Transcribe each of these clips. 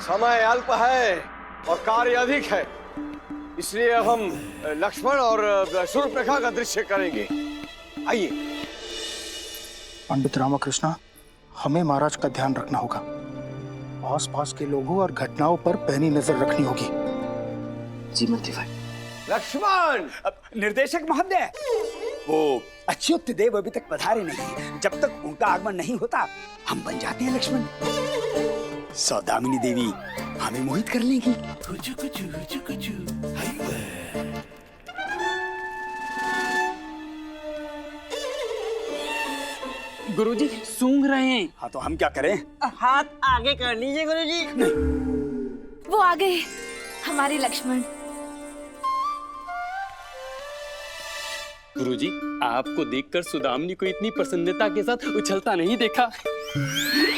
समय अल्प है और कार्य अधिक है, इसलिए अब हम लक्ष्मण और शूर्पणखा का दृश्य करेंगे। आइए। पंडित रामकृष्ण, हमें महाराज का ध्यान रखना होगा। आसपास के लोगों और घटनाओं पर पैनी नजर रखनी होगी। जी मंत्री भाई। लक्ष्मण! निर्देशक महोदय, वो अच्युत देव अभी तक पधारे नहीं। जब तक उनका आगमन नहीं होता हम बन जाते हैं लक्ष्मण। सौदामिनी देवी हमें मोहित कर लेंगी। गुरुजी सूंघ रहे हैं। हाँ तो हम क्या करें? हाथ आगे कर लीजिए गुरुजी। वो आ गए हमारे लक्ष्मण। गुरुजी, आपको देखकर सुदामिनी को इतनी प्रसन्नता के साथ उछलता नहीं देखा।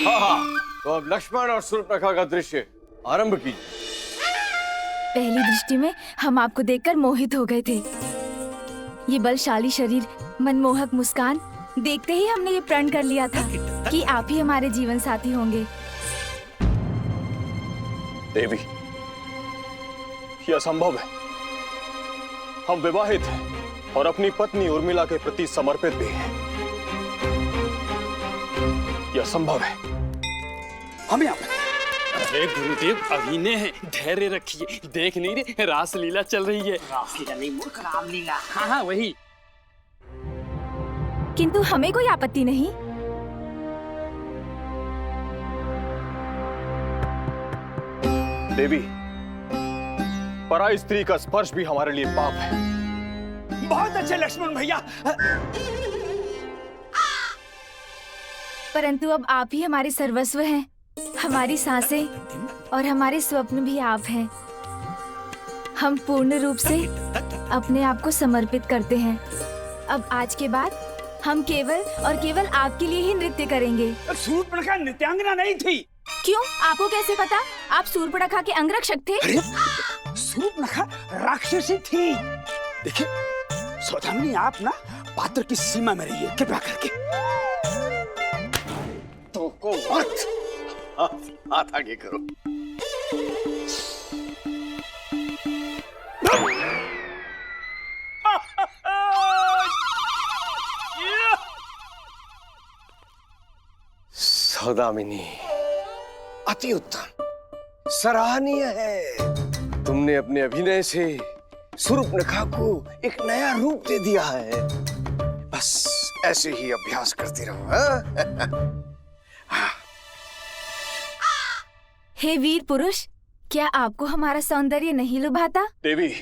हाँ, तो अब लक्ष्मण और शूर्पणखा का दृश्य आरंभ कीजिए। पहली दृष्टि में हम आपको देखकर मोहित हो गए थे। ये बलशाली शरीर, मनमोहक मुस्कान, देखते ही हमने ये प्रण कर लिया था कि आप ही हमारे जीवन साथी होंगे। देवी, यह असंभव है। हम विवाहित हैं और अपनी पत्नी उर्मिला के प्रति समर्पित भी हैं। यह संभव है। हमें आप अरे गुरुदेव, अभिनय है, धैर्य रखिए। देख नहीं रहे, रासलीला चल रही है। रासलीला नहीं मूर्ख, रामलीला। हाँ हाँ वही। किंतु हमें कोई आपत्ति नहीं। देवी, पराई स्त्री का स्पर्श भी हमारे लिए पाप है। बहुत अच्छे लक्ष्मण भैया। परंतु अब आप ही हमारे सर्वस्व हैं। हमारी सांसें और हमारे स्वप्न भी आप हैं। हम पूर्ण रूप से अपने आप को समर्पित करते हैं। अब आज के बाद हम केवल और केवल आपके लिए ही नृत्य करेंगे। शूर्पणखा नृत्यांगना नहीं थी। क्यों? आपको कैसे पता? आप शूर्पणखा के अंगरक्षक थे। अरे, शूर्पणखा राक्षसी थी। देखिए सौदामिनी, आप ना पात्र की सीमा में रहिए कृपया करके। तो को मत हाथ आगे करो। सौदामिनी, अति उत्तम, सराहनीय है। तुमने अपने अभिनय से शूर्पणखा को एक नया रूप दे दिया है। बस ऐसे ही अभ्यास करती रहो। हाँ? हे वीर पुरुष, क्या आपको हमारा सौंदर्य नहीं लुभाता? देवी,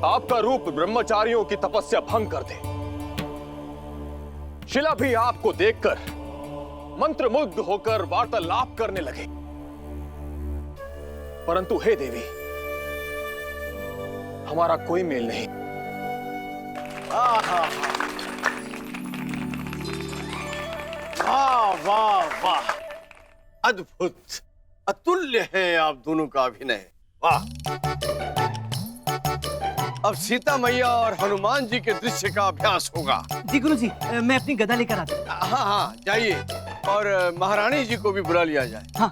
आपका रूप ब्रह्मचारियों की तपस्या भंग कर दे। शिला भी आपको देखकर मंत्रमुग्ध होकर वार्तालाप करने लगे। परंतु हे देवी, हमारा कोई मेल नहीं। वाह वाह वाह, अद्भुत, अतुल्य है आप दोनों का अभिनय। वाह। अब सीता मैया और हनुमान जी के दृश्य का अभ्यास होगा। जी गुरुजी, मैं अपनी गदा लेकर आता हूँ। हाँ हाँ जाइए, और महारानी जी को भी बुला लिया जाए। हाँ।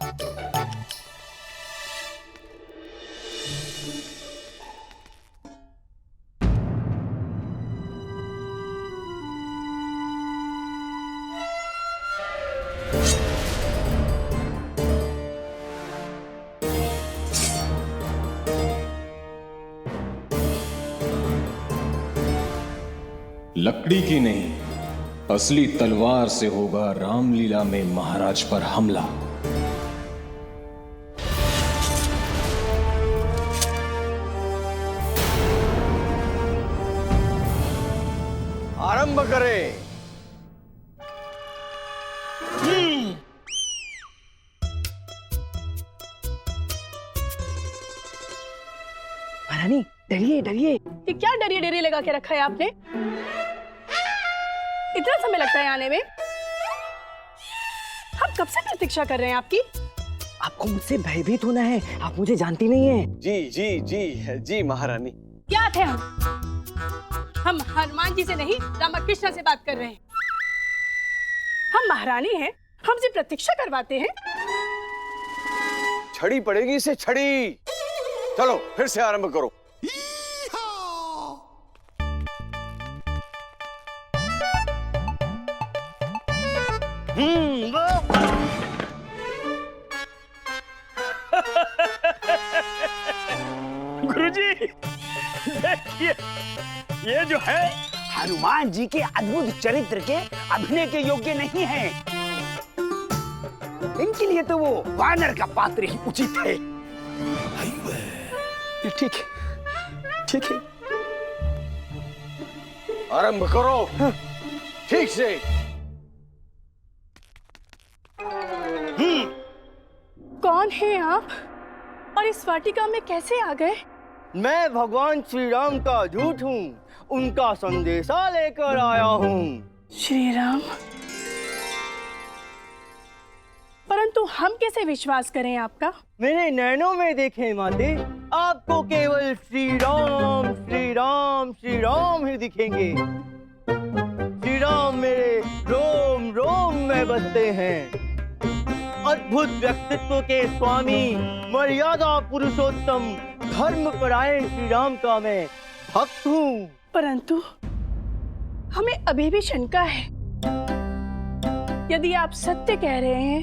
लकड़ी की नहीं, असली तलवार से होगा रामलीला में महाराज पर हमला। आरंभ करें। महारानी, डरिए डरिए। ये क्या डरिए डरिए लगा के रखा है आपने? इतना समय लगता है आने में? हम कब से प्रतीक्षा कर रहे हैं आपकी। आपको मुझसे भयभीत होना है, आप मुझे जानती नहीं है। जी जी जी जी महारानी। क्या थे हम हनुमान जी से नहीं रामकृष्ण से बात कर रहे हैं। हम महारानी हैं, हमसे प्रतीक्षा करवाते हैं। छड़ी पड़ेगी इसे, छड़ी। चलो फिर से आरंभ करो। गुरुजी, देखिए ये जो है हनुमान जी के अद्भुत चरित्र के अभिनय के योग्य नहीं है। इनके लिए तो वो वानर का पात्र ही उचित है। ठीक है, ठीक है, आरंभ करो। ठीक से। कौन है आप और इस वाटिका में कैसे आ गए? मैं भगवान श्री राम का दूत हूँ, उनका संदेशा लेकर आया हूँ। श्री राम, परंतु हम कैसे विश्वास करें आपका? मेरे नैनों में देखें माते, आपको केवल श्री राम श्री राम श्री राम ही दिखेंगे। श्री राम मेरे रोम रोम में बसते हैं। अद्भुत व्यक्तित्व के स्वामी, मर्यादा पुरुषोत्तम, धर्मपरायण श्री राम का मैं भक्त हूँ। परंतु हमें अभी भी शंका है। यदि आप सत्य कह रहे हैं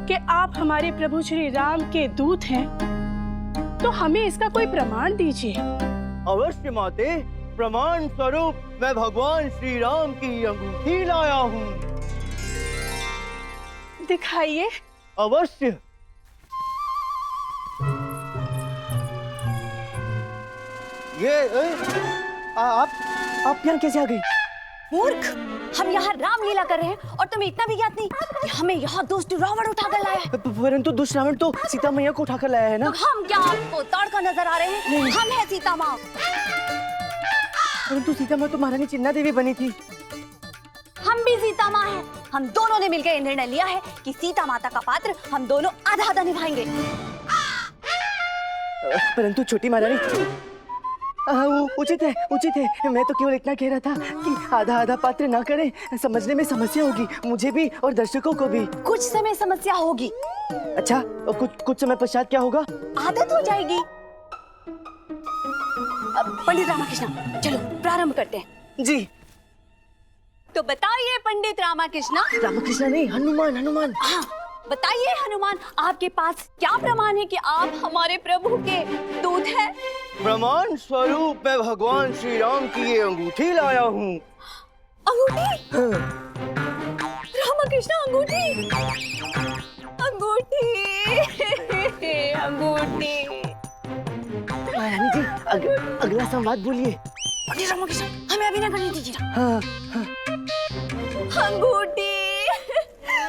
कि आप हमारे प्रभु श्री राम के दूत हैं, तो हमें इसका कोई प्रमाण दीजिए। अवश्य माते, प्रमाण स्वरूप मैं भगवान श्री राम की अंगूठी लाया हूँ। दिखाइए। अवश्य। आप यहाँ कैसे आ गई? मूर्ख, हम यहाँ रामलीला कर रहे हैं और तुम्हें इतना भी ज्ञात नहीं कि हमें यहाँ दुष्ट रावण उठाकर लाया है। परंतु दुष्ट रावण तो सीता मैया को उठाकर लाया है ना? तो हम क्या आपको ताड़का नजर आ रहे हैं? हम हैं सीता माँ। परंतु सीता माँ तो महारानी चिन्ना देवी बनी थी। हम भी सीता माँ हैं। हम दोनों ने मिलकर ये निर्णय लिया है कि सीता माता का पात्र हम दोनों आधा आधा निभाएंगे। परंतु छोटी महारानी, उचित है। मैं तो केवल इतना कह रहा था कि आधा आधा पात्र ना करें, समझने में समस्या होगी, मुझे भी और दर्शकों को भी। कुछ समय समस्या होगी। अच्छा, कुछ समय पश्चात क्या होगा? आदत हो जाएगी। पंडित रामाकृष्ण, चलो प्रारंभ करते हैं। जी। तो बताइए पंडित रामाकृष्ण। रामाकृष्ण नहीं, हनुमान। हाँ, बताइए हनुमान, आपके पास क्या प्रमाण है कि आप हमारे प्रभु के दूत हैं? प्रमाण स्वरूप मैं भगवान श्री राम की ये अंगूठी लाया हूँ। अंगूठी? रामाकृष्ण, अंगूठी। महारानी जी, अगला संवाद बोलिए। पंडित रामाकृष्ण, हमें अभी ना करने दीजिए। हाँ। अंगूठी,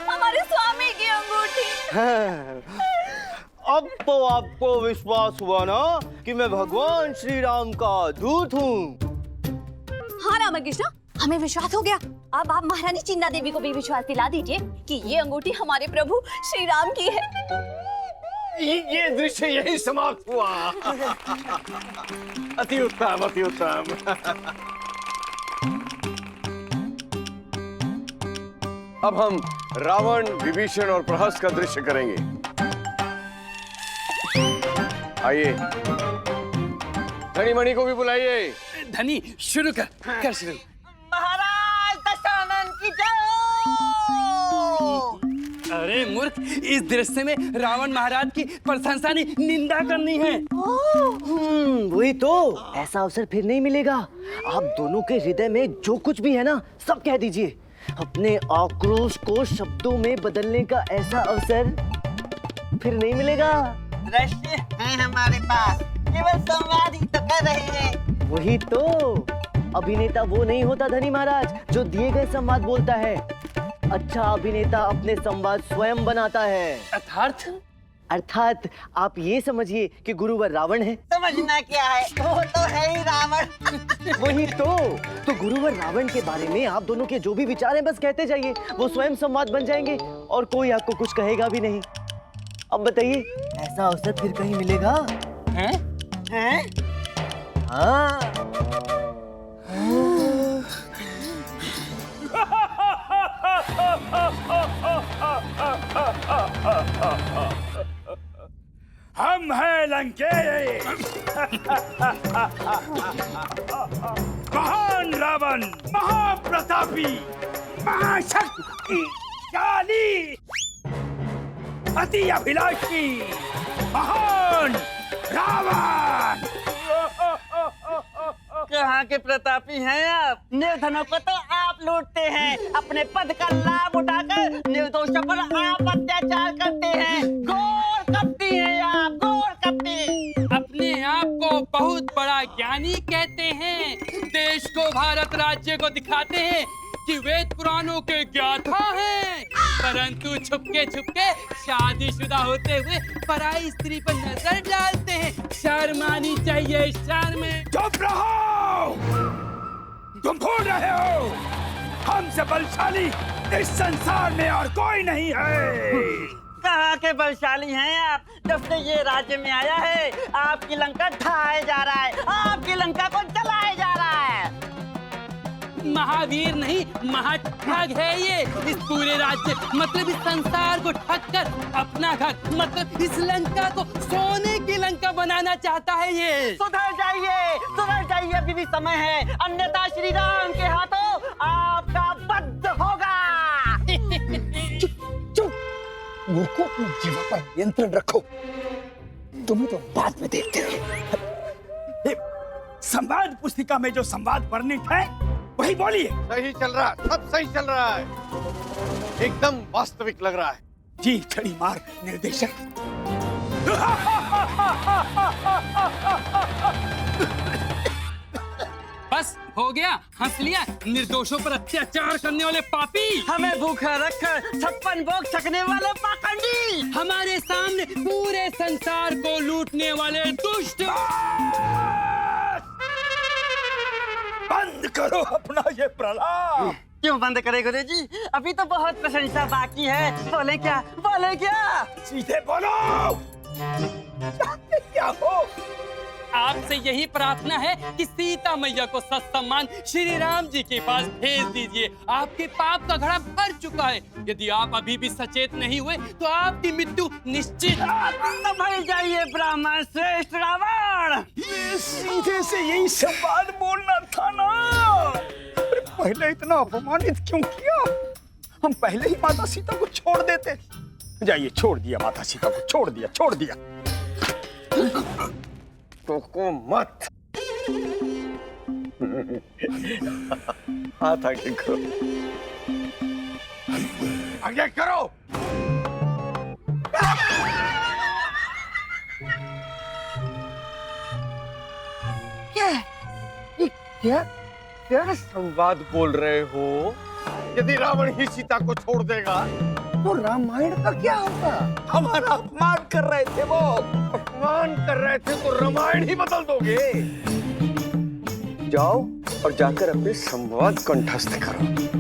हमारे स्वामी की अंगूठी। अब तो आपको विश्वास हुआ ना कि मैं भगवान श्री राम का दूत हूँ। हाँ रामाकृष्ण, हमें विश्वास हो गया। अब आप महारानी चिन्ना देवी को भी विश्वास दिला दीजिए कि ये अंगूठी हमारे प्रभु श्री राम की है। ये दृश्य यही समाप्त हुआ। अति उत्तम, अति उत्तम। अब हम रावण, विभीषण और प्रहस्त का दृश्य करेंगे। आइए, धनी मणि को भी बुलाइए। धनी शुरू कर शुरू। महाराज दशानन की जय। अरे मूर्ख, इस दृश्य में रावण महाराज की प्रशंसा नहीं, निंदा करनी है। वही तो, ऐसा अवसर फिर नहीं मिलेगा। आप दोनों के हृदय में जो कुछ भी है ना, सब कह दीजिए। अपने आक्रोश को शब्दों में बदलने का ऐसा अवसर फिर नहीं मिलेगा। दृश्य है हमारे पास, केवल संवाद ही तो कर रहे हैं। वही तो, अभिनेता वो नहीं होता धनी महाराज जो दिए गए संवाद बोलता है। अच्छा अभिनेता अपने संवाद स्वयं बनाता है। अर्थात आप ये समझिए कि गुरुवर रावण है। समझना क्या है, वो तो है ही रावण। वही तो गुरुवर रावण के बारे में आप दोनों के जो भी विचार हैं बस कहते जाइए, वो स्वयं संवाद बन जाएंगे और कोई आपको कुछ कहेगा भी नहीं। अब बताइए, ऐसा अवसर फिर कहीं मिलेगा? हैं? हाँ। हम हैं लंकेश। महान रावण, महाप्रतापी, महाशक्तिशाली, अति अभिलाषी, महान रावण। कहाँ के प्रतापी हैं आप? निर्धनों को तो आप लूटते हैं, अपने पद का लाभ उठाकर निर्दोषों पर आप अत्याचार करते हैं। घोर कपटी हैं आप, घोर कपटी। अपने आप को बहुत बड़ा ज्ञानी कहते हैं, देश को, भारत राज्य को दिखाते हैं कि वेद पुराणों के ज्ञाता हैं, परंतु छुपके छुपके शादीशुदा होते हुए पराई स्त्री पर नजर डालते हैं। शर्म आनी चाहिए, शर्म। चुप रहो, तुम भूल रहे हो हमसे बलशाली इस संसार में और कोई नहीं है। कहाँ के बलशाली हैं आप? जब से ये राज्य में आया है आपकी लंका ढाया जा रहा है, आपकी लंका को जलाया जा रहा है। महावीर नहीं, महाठग है ये। इस पूरे राज्य मतलब इस संसार को ठग कर अपना घर मतलब इस लंका को सोने की लंका बनाना चाहता है ये। सुधर जाइए, अभी भी समय है, अन्यथा श्री राम के हाथों आपका वध होगा। चुप, मूर्खों, अपनी जीवा पर नियंत्रण रखो, तुम्हें तो बाद में देखते रहो। संवाद पुस्तिका में जो संवाद वर्णित है वही बोलिए। सही चल रहा है, सब सही चल रहा है, एकदम वास्तविक लग रहा है। जी छड़ी मार निर्देशक। बस हो गया, हंस लिया। निर्दोषों पर अत्याचार करने वाले पापी, हमें भूखा रखकर 56 भोग छकने वाले पाखंडी, हमारे सामने पूरे संसार को लूटने वाले दुष्ट। बंद करो अपना ये प्रलाप। क्यों बंद करे गुरुजी? अभी तो बहुत प्रशंसा बाकी है। बोले क्या? सीधे बोलो, चाहते क्या हो? आपसे यही प्रार्थना है कि सीता मैया को सत्सम्मान श्री राम जी के पास भेज दीजिए। आपके पाप का घड़ा भर चुका है। यदि आप अभी भी सचेत नहीं हुए तो आपकी मृत्यु निश्चित। संभल जाइए ब्राह्मण श्रेष्ठ रावण। सीधे से यही संवाद बोलना था ना। पहले इतना अपमानित क्यों किया? हम पहले ही माता सीता को छोड़ देते। जाइए, छोड़ दिया माता सीता को, छोड़ दिया। टोको मत। हाथ आगे करो, आगे करो। क्या संवाद बोल रहे हो? यदि रावण ही सीता को छोड़ देगा तो रामायण का क्या होगा? हमारा अपमान कर रहे थे वो। अपमान कर रहे थे तो रामायण ही बदल दोगे। जाओ और जाकर अपने संवाद कंठस्थ करो।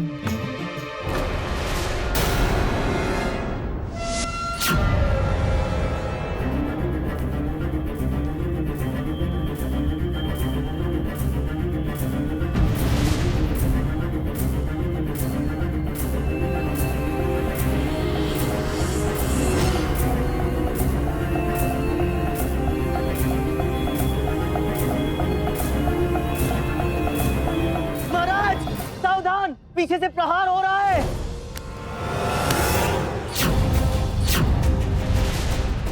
पीछे से प्रहार हो रहा है।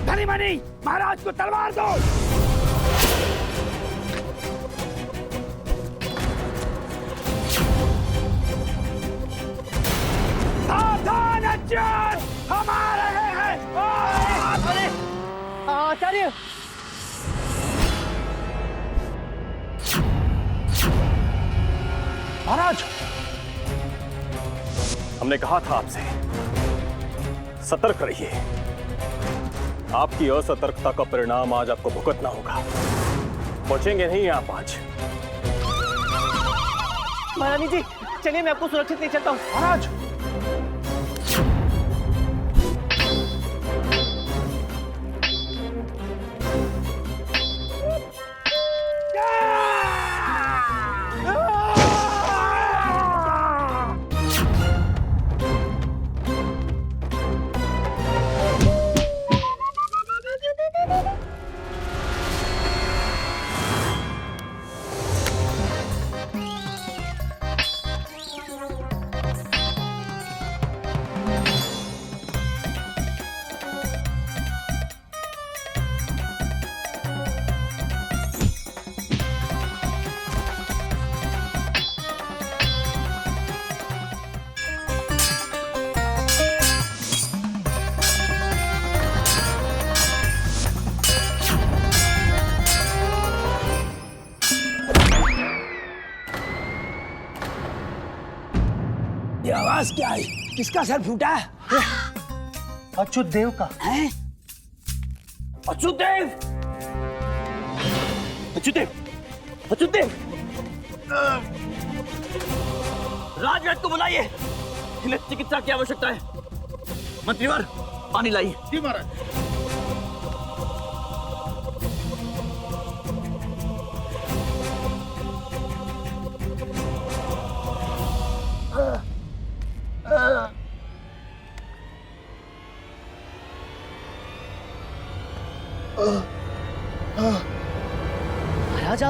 धनीमनी, महाराज को तलवार दो। सावधान अर्जुन, हम आ रहे हैं। अरे आचार्य, महाराज, हमने कहा था आपसे सतर्क रहिए। आपकी असतर्कता का परिणाम आज आपको भुगतना होगा। बचेंगे नहीं आप आज। महारानी जी, चलिए मैं आपको सुरक्षित ले चलता हूँ। महाराज, आवाज क्या आई? किसका सर फूटा? अच्युत देव का। हैं? अच्युत देव! अच्युत देव! अच्युत देव! राजवैद्य को बुलाइए, इन्हें चिकित्सा की आवश्यकता है। मंत्रीवर, पानी लाइए। जी महाराज। महाराज,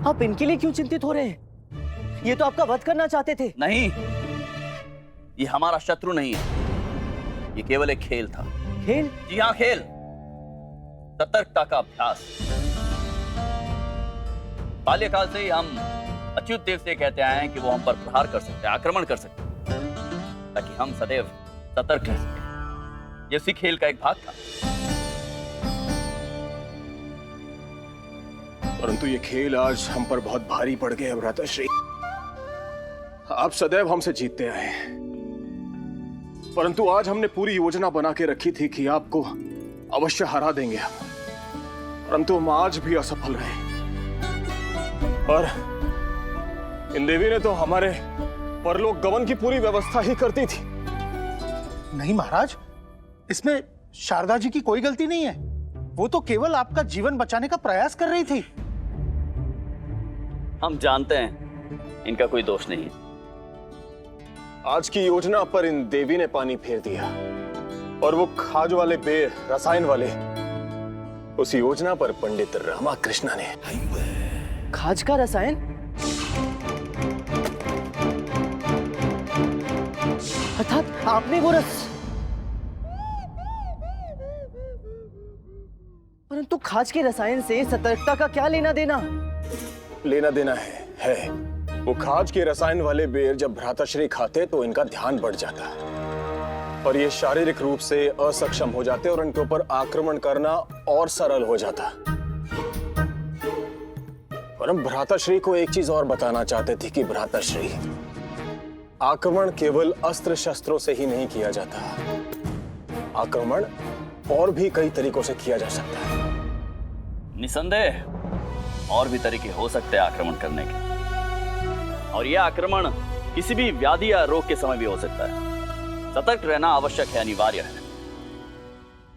आप इनके लिए क्यों चिंतित हो रहे हैं? ये तो आपका वध करना चाहते थे। नहीं, ये हमारा शत्रु नहीं है, ये केवल एक खेल था। खेल? जी हाँ, खेल। सतर्कता का अभ्यास। बाल्यकाल से ही हम अच्युत देव से कहते आए हैं कि वो हम पर प्रहार कर सकते हैं, आक्रमण कर सकते हैं, ताकि हम सदैव सतर्क रह सकें। ये उसी खेल का एक भाग था। परंतु ये खेल आज हम पर बहुत भारी पड़ गए भ्राताश्री। आप सदैव हमसे जीतते आए हैं, परंतु आज हमने पूरी योजना बना के रखी थी कि आपको अवश्य हरा देंगे हम, परंतु हम आज भी असफल रहे। और इन देवी ने तो हमारे परलोक गमन की पूरी व्यवस्था ही करती थी। नहीं महाराज, इसमें शारदा जी की कोई गलती नहीं है। वो तो केवल आपका जीवन बचाने का प्रयास कर रही थी। हम जानते हैं इनका कोई दोष नहीं है। आज की योजना पर इन देवी ने पानी फेर दिया, और वो खाज वाले बेर, रसायन वाले, उस योजना पर पंडित रामाकृष्ण ने। खाज का रसायन? अर्थात आपने वो रस। परंतु खाज के रसायन से सतर्कता का क्या लेना देना? लेना देना है। वो खाज के रसायन वाले बेर जब भ्राताश्री खाते तो इनका ध्यान बढ़ जाता, और ये शारीरिक रूप से असक्षम हो जाते और इनके ऊपर आक्रमण करना और सरल हो जाता। और हम भ्राताश्री को एक चीज और बताना चाहते थे कि भ्राताश्री, आक्रमण केवल अस्त्र शस्त्रों से ही नहीं किया जाता, आक्रमण और भी कई तरीकों से किया जा सकता है। निसंदेह और भी तरीके हो सकते हैं आक्रमण करने के, और यह आक्रमण किसी भी व्याधि या रोग के समय भी हो सकता है। सतर्क रहना आवश्यक है, अनिवार्य है।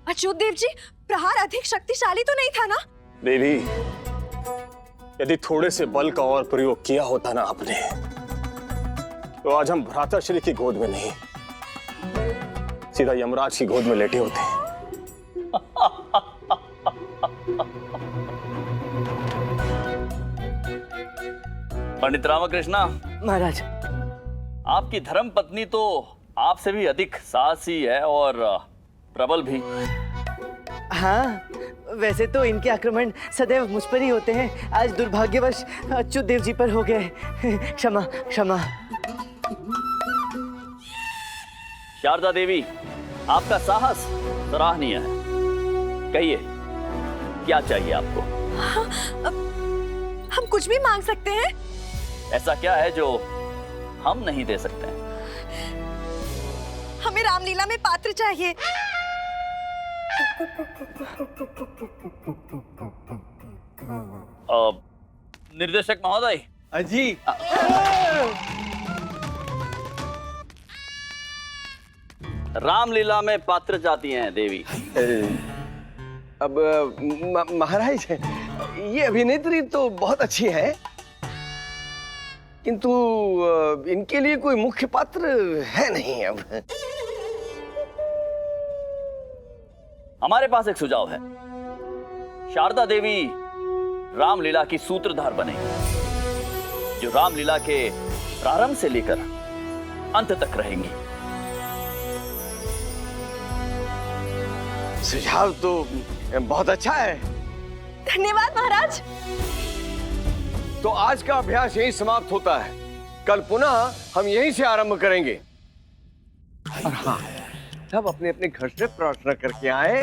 अच्युत देव जी, प्रहार अधिक शक्तिशाली तो नहीं था ना? देवी, यदि थोड़े से बल का और प्रयोग किया होता ना आपने, तो आज हम भ्राताश्री की गोद में नहीं, सीधा यमराज की गोद में लेटे होते। पंडित रामकृष्णा महाराज, आपकी धर्म पत्नी तो आपसे भी अधिक साहसी है और प्रबल भी। हाँ, वैसे तो इनके आक्रमण सदैव मुझ पर ही होते हैं। आज दुर्भाग्यवश अच्युत देव जी पर हो गए। क्षमा क्षमा। शारदा देवी, आपका साहस सराहनीय है। कहिए, क्या चाहिए आपको? हम कुछ भी मांग सकते हैं? ऐसा क्या है जो हम नहीं दे सकते हैं? हमें रामलीला में पात्र चाहिए। निर्देशक महोदय। जी। रामलीला में पात्र चाहती हैं देवी। अब महाराज, ये अभिनेत्री तो बहुत अच्छी है, किंतु इनके लिए कोई मुख्य पात्र है नहीं। अब हमारे पास एक सुझाव है। शारदा देवी रामलीला की सूत्रधार बने, जो रामलीला के प्रारंभ से लेकर अंत तक रहेंगी। सुझाव तो बहुत अच्छा है। धन्यवाद महाराज। तो आज का अभ्यास यहीं समाप्त होता है। कल पुनः हम यहीं से आरंभ करेंगे। और हाँ, सब अपने अपने घर से प्रार्थना करके आए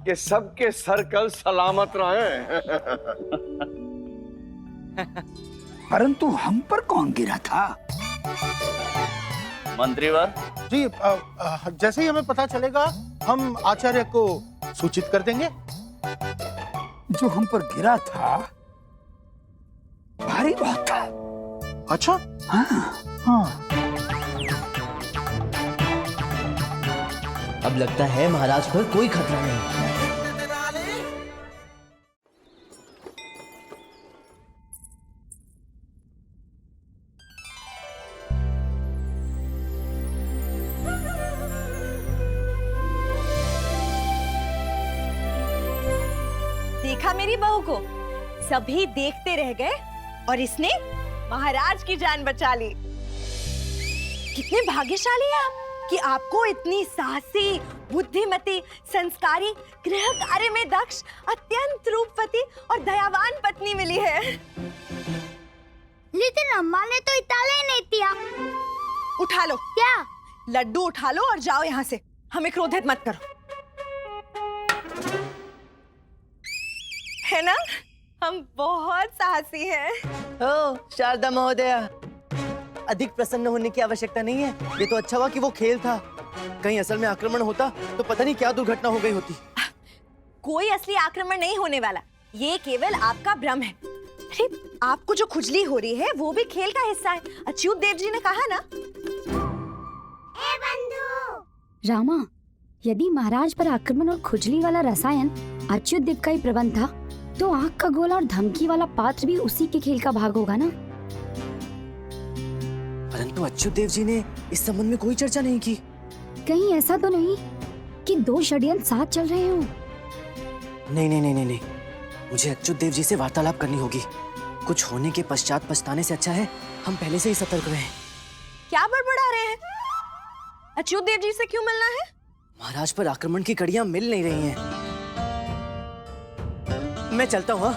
कि सबके सर कल सलामत रहें। परंतु हम पर कौन गिरा था? मंत्रीवर, जी जैसे ही हमें पता चलेगा हम आचार्य को सूचित कर देंगे। जो हम पर गिरा था भारी बहुत था। अच्छा, हाँ। अब लगता है महाराज पर कोई खतरा नहीं। देखा मेरी बहू को, सभी देखते रह गए और इसने महाराज की जान बचा ली। कितने भाग्यशाली हैं आप कि आपको इतनी साहसी, बुद्धिमती, संस्कारी, गृह कार्य में दक्ष, अत्यंत रूपवती और दयावान पत्नी मिली है। लेकिन अम्मा ने तो इताले नहीं दिया। उठा लो। क्या? लड्डू उठा लो और जाओ यहाँ से। हमें क्रोधित मत करो, है ना? हम बहुत साहसी हैं। ओ शारदा महोदया, अधिक प्रसन्न होने की आवश्यकता नहीं है। ये तो अच्छा हुआ कि वो खेल था। कहीं असल में आक्रमण होता तो पता नहीं क्या दुर्घटना हो गई होती। कोई असली आक्रमण नहीं होने वाला, ये केवल आपका भ्रम है। अरे आपको जो खुजली हो रही है वो भी खेल का हिस्सा है, अच्युत देव जी ने कहा ना। ए बंधु रामा, यदि महाराज पर आक्रमण और खुजली वाला रसायन अच्युत देव का ही प्रबंध था, तो आग का गोला और धमकी वाला पात्र भी उसी के खेल का भाग होगा ना। परंतु अच्युत देव जी ने इस संबंध में कोई चर्चा नहीं की। कहीं ऐसा तो नहीं कि दो षड्यंत्र साथ चल रहे हो? नहीं नहीं नहीं नहीं नहीं, मुझे अच्युत देव जी से वार्तालाप करनी होगी। कुछ होने के पश्चात पछताने से अच्छा है हम पहले से ही सतर्क रहें। क्या बड़बड़ा रहे हैं? अच्युत देव जी से क्यों मिलना है? महाराज पर आक्रमण की कड़ियां मिल नहीं रही हैं। मैं चलता हूँ।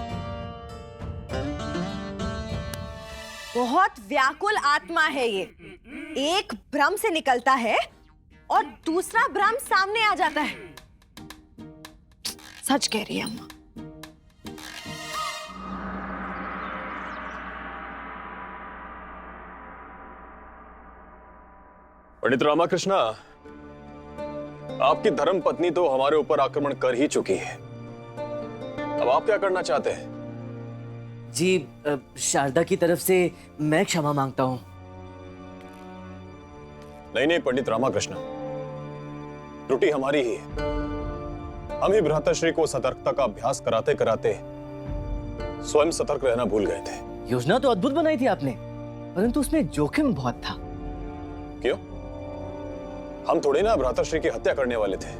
बहुत व्याकुल आत्मा है ये। एक भ्रम से निकलता है और दूसरा भ्रम सामने आ जाता है। सच कह रही है अम्मा। पंडित रामाकृष्णा, आपकी धर्म पत्नी तो हमारे ऊपर आक्रमण कर ही चुकी है। अब आप क्या करना चाहते हैं? जी शारदा की तरफ से मैं क्षमा मांगता हूँ। नहीं नहीं पंडित रामाकृष्णा, त्रुटि हमारी ही है। हम ही भ्राताश्री को सतर्कता का अभ्यास कराते कराते स्वयं सतर्क रहना भूल गए थे। योजना तो अद्भुत बनाई थी आपने, परंतु उसमें जोखिम बहुत था। क्यों? हम थोड़े ना भ्राताश्री की हत्या करने वाले थे।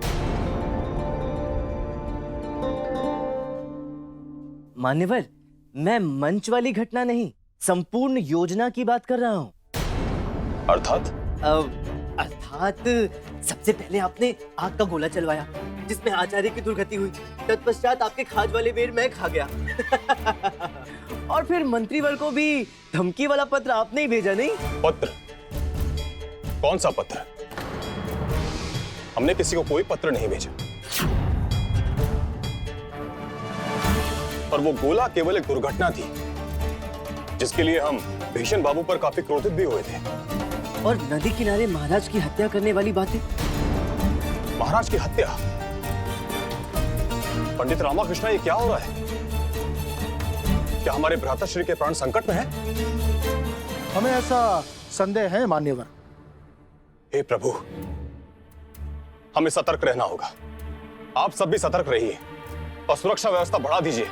मान्यवर, मैं मंच वाली घटना नहीं, संपूर्ण योजना की बात कर रहा हूँ। अर्थात? अर्थात सबसे पहले आपने आग का गोला चलवाया जिसमें आचार्य की दुर्गति हुई। तत्पश्चात आपके खाज वाले बेर मैं खा गया। और फिर मंत्रीवर को भी धमकी वाला पत्र आपने ही भेजा, नहीं? पत्र? कौन सा पत्र? हमने किसी को कोई पत्र नहीं भेजा। और वो गोला केवल एक दुर्घटना थी जिसके लिए हम भीषण बाबू पर काफी क्रोधित भी हुए थे। और नदी किनारे महाराज की हत्या करने वाली बातें? महाराज की हत्या? पंडित रामाकृष्णा, ये क्या हो रहा है? क्या हमारे भ्राताश्री के प्राण संकट में है? हमें ऐसा संदेह है मान्यवर। हे प्रभु, हमें सतर्क रहना होगा। आप सब भी सतर्क रहिए और सुरक्षा व्यवस्था बढ़ा दीजिए।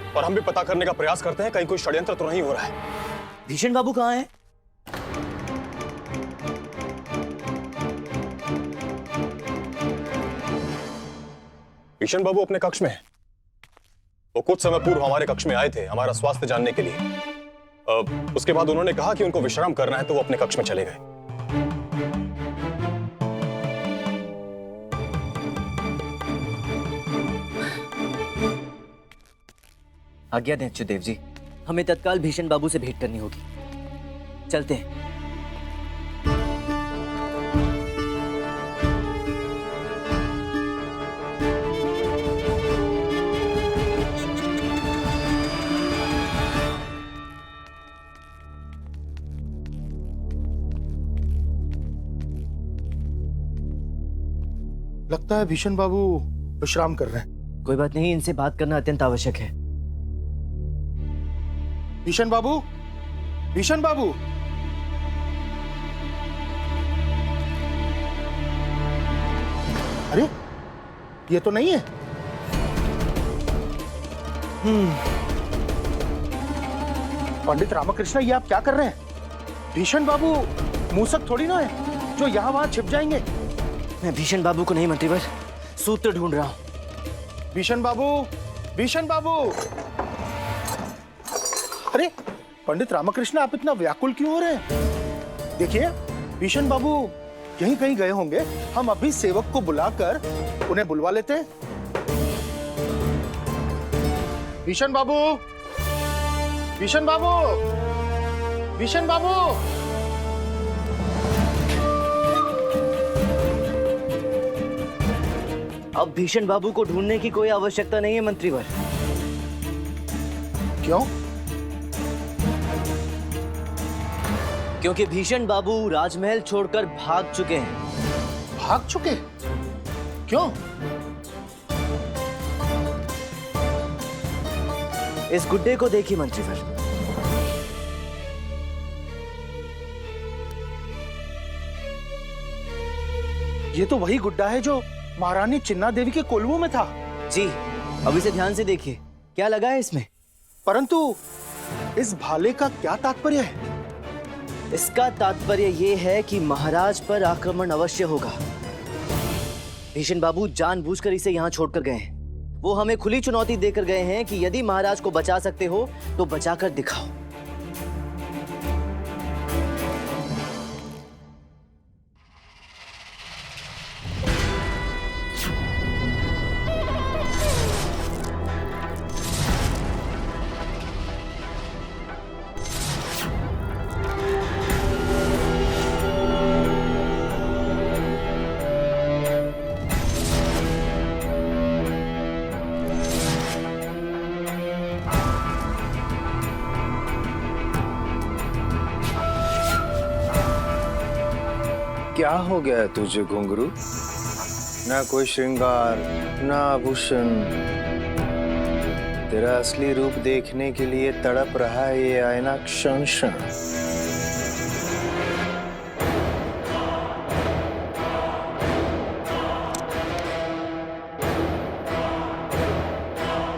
और हम भी पता करने का प्रयास करते हैं कहीं कोई षड्यंत्र तो नहीं हो रहा है। भीषण बाबू कहाँ हैं? भीषण बाबू अपने कक्ष में हैं। वो कुछ समय पूर्व हमारे कक्ष में आए थे हमारा स्वास्थ्य जानने के लिए। उसके बाद उन्होंने कहा कि उनको विश्राम करना है तो वो अपने कक्ष में चले गए। आज्ञा दें अच्युत देव जी, हमें तत्काल भीषण बाबू से भेंट करनी होगी। चलते हैं। लगता है भीषण बाबू विश्राम कर रहे हैं। कोई बात नहीं, इनसे बात करना अत्यंत आवश्यक है। भीषण बाबू, भीषण बाबू। अरे ये तो नहीं है। पंडित रामकृष्ण, ये आप क्या कर रहे हैं? भीषण बाबू मूसक थोड़ी ना है जो यहाँ वहां छिप जाएंगे। मैं भीषण बाबू को नहीं मंत्रीवर, सूत्र ढूंढ रहा हूँ। भीषण बाबू, भीषण बाबू। अरे पंडित रामकृष्ण, आप इतना व्याकुल क्यों हो रहे हैं? देखिए भीषण बाबू यहीं कहीं गए होंगे, हम अभी सेवक को बुलाकर उन्हें बुलवा लेते हैं। भीषण बाबू, भीषण बाबू, भीषण बाबू। अब भीषण बाबू को ढूंढने की कोई आवश्यकता नहीं है मंत्रीवर। क्यों? क्योंकि भीषण बाबू राजमहल छोड़कर भाग चुके हैं। भाग चुके? क्यों? इस गुड्डे को देखिए मंत्रीवर। ये तो वही गुड्डा है जो महारानी चिन्ना देवी के कोल्वों में था। जी, अब इसे ध्यान से देखिए, क्या लगा है इसमें? परंतु इस भाले का क्या तात्पर्य है? इसका तात्पर्य यह है कि महाराज पर आक्रमण अवश्य होगा। भीषण बाबू जानबूझकर इसे यहाँ छोड़कर गए हैं। वो हमें खुली चुनौती देकर गए हैं कि यदि महाराज को बचा सकते हो तो बचाकर दिखाओ। क्या हो गया तुझे घुंघरू? ना कोई श्रृंगार, ना आभूषण। तेरा असली रूप देखने के लिए तड़प रहा है ये आईना क्षण क्षण।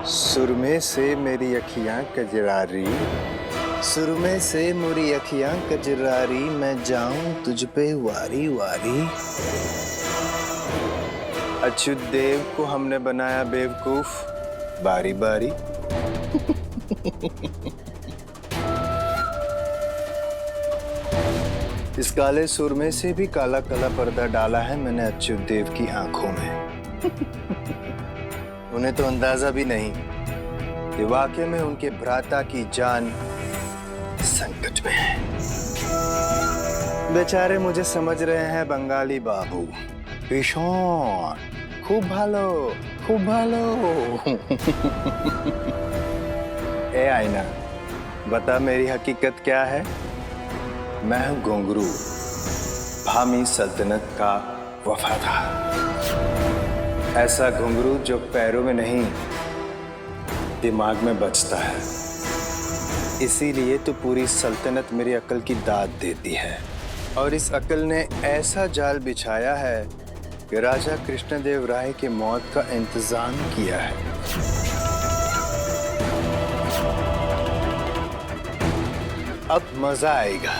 सुरमे से मेरी अखियां कजरारी, सुरमे से मेरी अखियां कजरारी, मैं जाऊं तुझ पे वारी वारी। अच्युत देव को हमने बनाया बेवकूफ बारी बारी। इस काले सुरमे से भी काला काला पर्दा डाला है मैंने अच्युत देव की आंखों में। उन्हें तो अंदाजा भी नहीं कि वाकई में उनके भ्राता की जान संकट में है। बेचारे मुझे समझ रहे हैं बंगाली बाबू। भीषण खूब भालो, खूब भालो। ए आईना, बता मेरी हकीकत क्या है? मैं हूं घुंघरू, भामी सल्तनत का वफादार। ऐसा घुंघरू जो पैरों में नहीं दिमाग में बजता है। इसीलिए तो पूरी सल्तनत मेरी अकल की दाद देती है। और इस अकल ने ऐसा जाल बिछाया है कि राजा कृष्णदेव राय के मौत का इंतजाम किया है। अब मजा आएगा,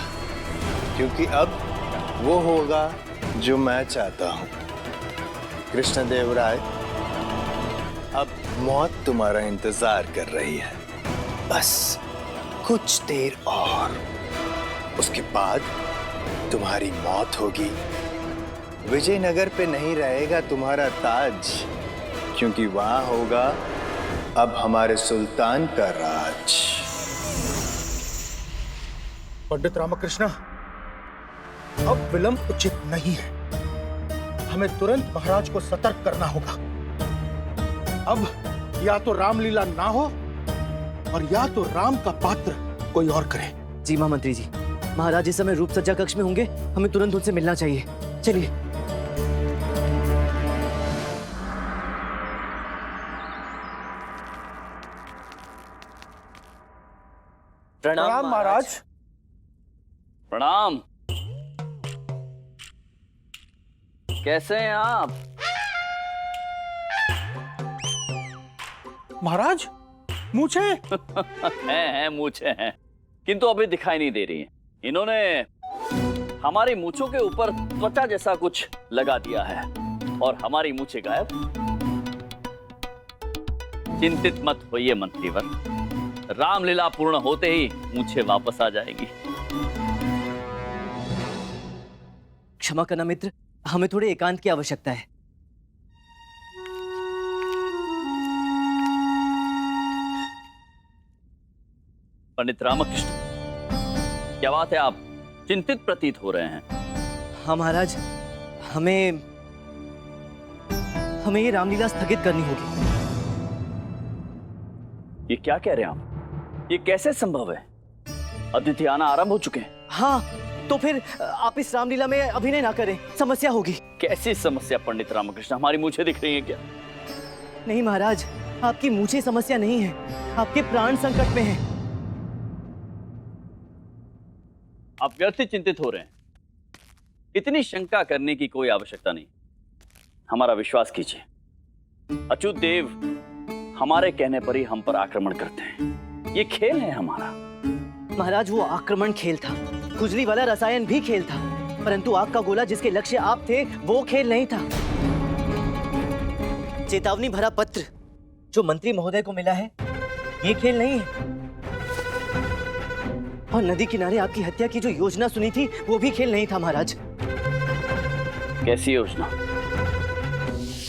क्योंकि अब वो होगा जो मैं चाहता हूं। कृष्णदेव राय, अब मौत तुम्हारा इंतजार कर रही है। बस कुछ देर और, उसके बाद तुम्हारी मौत होगी। विजयनगर पे नहीं रहेगा तुम्हारा ताज, क्योंकि वहां होगा अब हमारे सुल्तान का राज। पंडित रामकृष्ण, अब विलंब उचित नहीं है। हमें तुरंत महाराज को सतर्क करना होगा। अब या तो रामलीला ना हो और या तो राम का पात्र कोई और करे। जी महामंत्री जी, महाराज इस समय रूप सज्जा कक्ष में होंगे, हमें तुरंत उनसे मिलना चाहिए। चलिए। प्रणाम महाराज। प्रणाम। कैसे हैं आप? महाराज मूछे हैं मूछे हैं, किंतु अभी दिखाई नहीं दे रही हैं। इन्होंने हमारी मूछों के ऊपर त्वचा जैसा कुछ लगा दिया है और हमारी मूछें गायब। चिंतित मत होइए मंत्रीवर, रामलीला पूर्ण होते ही मूछें वापस आ जाएगी। क्षमा करना मित्र, हमें थोड़े एकांत की आवश्यकता है। पंडित रामकृष्ण, क्या बात है, आप चिंतित प्रतीत हो रहे हैं? हाँ महाराज, हमें ये रामलीला स्थगित करनी होगी। ये क्या कह रहे हैं आप? ये कैसे संभव है? अतिथि आना आरंभ हो चुके हैं। हाँ, तो फिर आप इस रामलीला में अभिनय ना करें, समस्या होगी। कैसी समस्या पंडित रामकृष्ण? हमारी मूछें दिख रही हैं क्या? नहीं महाराज, आपकी मूछें समस्या नहीं है, आपके प्राण संकट में हैं। आप व्यर्थ चिंतित हो रहे हैं। इतनी शंका करने की कोई आवश्यकता नहीं, हमारा विश्वास कीजिए। अच्युत देव हमारे कहने पर ही हम पर आक्रमण करते हैं। ये खेल है हमारा। महाराज, वो आक्रमण खेल था, खुजली वाला रसायन भी खेल था, परंतु आग का गोला जिसके लक्ष्य आप थे वो खेल नहीं था। चेतावनी भरा पत्र जो मंत्री महोदय को मिला है, ये खेल नहीं है। और नदी किनारे आपकी हत्या की जो योजना सुनी थी, वो भी खेल नहीं था महाराज। कैसी योजना?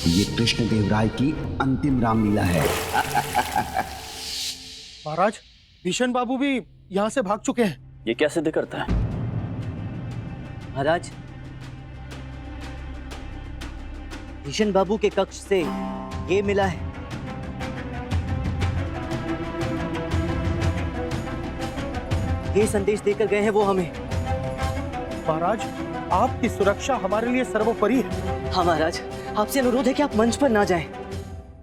ये कृष्णदेव राय की अंतिम रामलीला है। महाराज, भीषण बाबू भी यहाँ से भाग चुके हैं। ये क्या सिद्ध करता है? महाराज, भीषण बाबू के कक्ष से ये मिला है। ये संदेश देकर गए हैं वो हमें। महाराज, आपकी सुरक्षा हमारे लिए सर्वोपरि है। हाँ महाराज, आपसे अनुरोध है कि आप मंच पर ना जाएं।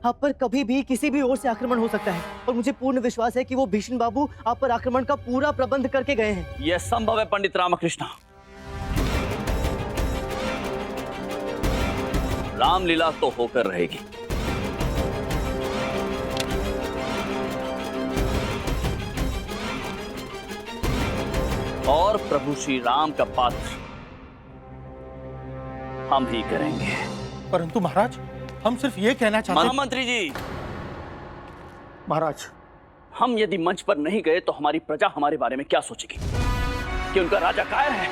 आप पर कभी भी किसी भी ओर से आक्रमण हो सकता है और मुझे पूर्ण विश्वास है कि वो भीषण बाबू आप पर आक्रमण का पूरा प्रबंध करके गए हैं। यह संभव है पंडित रामकृष्ण। रामलीला तो होकर रहेगी। और प्रभु श्री राम का पात्र हम ही करेंगे। परंतु महाराज, हम सिर्फ ये कहना चाहते हैं। महामंत्री जी, महाराज, हम यदि मंच पर नहीं गए तो हमारी प्रजा हमारे बारे में क्या सोचेगी? कि उनका राजा कायर है?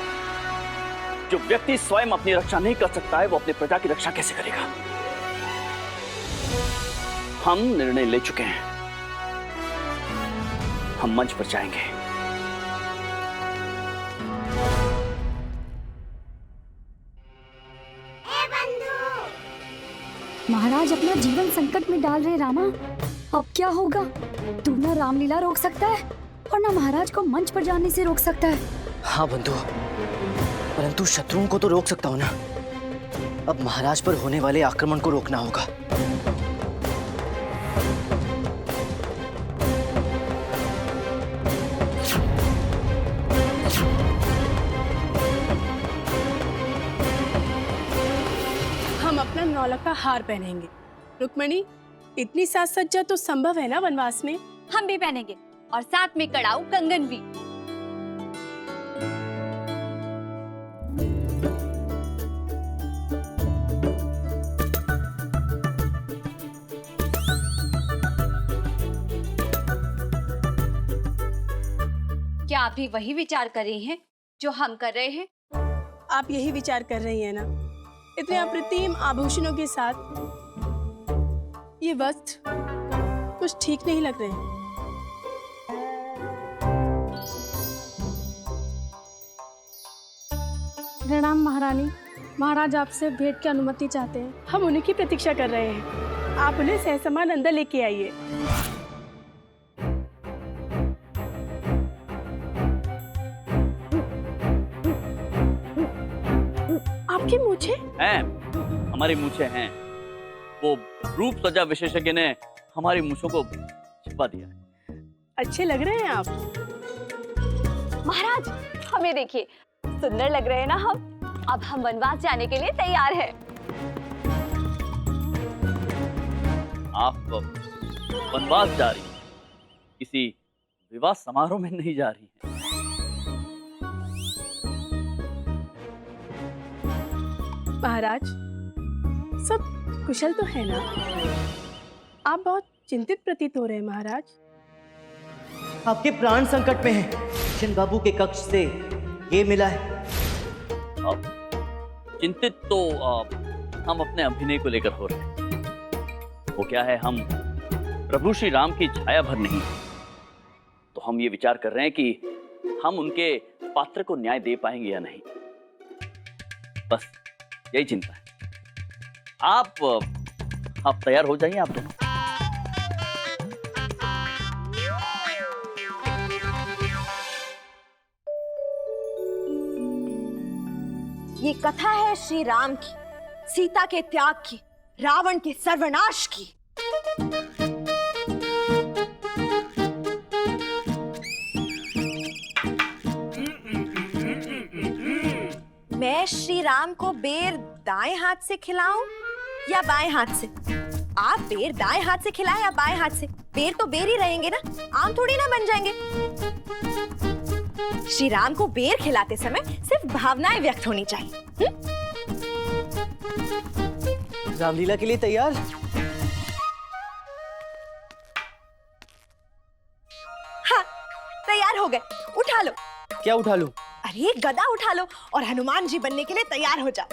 जो व्यक्ति स्वयं अपनी रक्षा नहीं कर सकता है, वो अपनी प्रजा की रक्षा कैसे करेगा? हम निर्णय ले चुके हैं, हम मंच पर जाएंगे। महाराज अपना जीवन संकट में डाल रहे रामा, अब क्या होगा? तू ना रामलीला रोक सकता है और ना महाराज को मंच पर जाने से रोक सकता है। हाँ बंधु, परंतु शत्रुओं को तो रोक सकता हूँ ना। अब महाराज पर होने वाले आक्रमण को रोकना होगा। हम अपना नौलख का हार पहनेंगे। रुक्मणी, इतनी साज सज्जा तो संभव है ना वनवास में? हम भी पहनेंगे और साथ में कड़ाऊ कंगन भी। क्या आप भी वही विचार कर रही हैं जो हम कर रहे हैं? आप यही विचार कर रही हैं ना? इतने अप्रतिम आभूषणों के साथ ये वस्त्र कुछ ठीक नहीं लग रहे हैं। प्रणाम महारानी, महाराज आपसे भेंट की अनुमति चाहते हैं। हम उन्हीं की प्रतीक्षा कर रहे हैं। आप उन्हें सहसमान अंदर लेके आइए। आपकी मूछें हैं, हमारी मूछें हैं। वो रूप सज्जा विशेषज्ञ ने हमारी मूछों को छिपा दिया है। अच्छे लग रहे हैं आप। महाराज, हमें देखिए, सुंदर लग रहे हैं ना हम। अब हम वनवास जाने के लिए तैयार हैं। आप वनवास जा रही हैं, किसी विवाह समारोह में नहीं जा रही हैं। महाराज, सब कुशल तो है ना? आप बहुत चिंतित प्रतीत हो रहे हैं महाराज। आपके प्राण संकट में हैं। किशन बाबू के कक्ष से ये मिला है। चिंतित तो हम अपने अभिनय को लेकर हो रहे हैं। वो क्या है, हम प्रभु श्री राम की छाया भर नहीं, तो हम ये विचार कर रहे हैं कि हम उनके पात्र को न्याय दे पाएंगे या नहीं। बस यही चिंता है। आप तैयार हो जाइए, आप दोनों। ये कथा है श्री राम की, सीता के त्याग की, रावण के सर्वनाश की। मैं श्री राम को बेर दाएं हाथ से खिलाऊं या बाएं हाथ से? आप बेर दाएं हाथ से खिलाएं या बाएं हाथ से? बेर तो बेर ही रहेंगे ना, आम थोड़ी ना बन जाएंगे। श्री राम को बेर खिलाते समय सिर्फ भावनाएं व्यक्त होनी चाहिए। रामलीला के लिए तैयार? हाँ, तैयार हो गए। उठा लो। क्या उठा लूं? अरे गदा उठा लो और हनुमान जी बनने के लिए तैयार हो जाओ।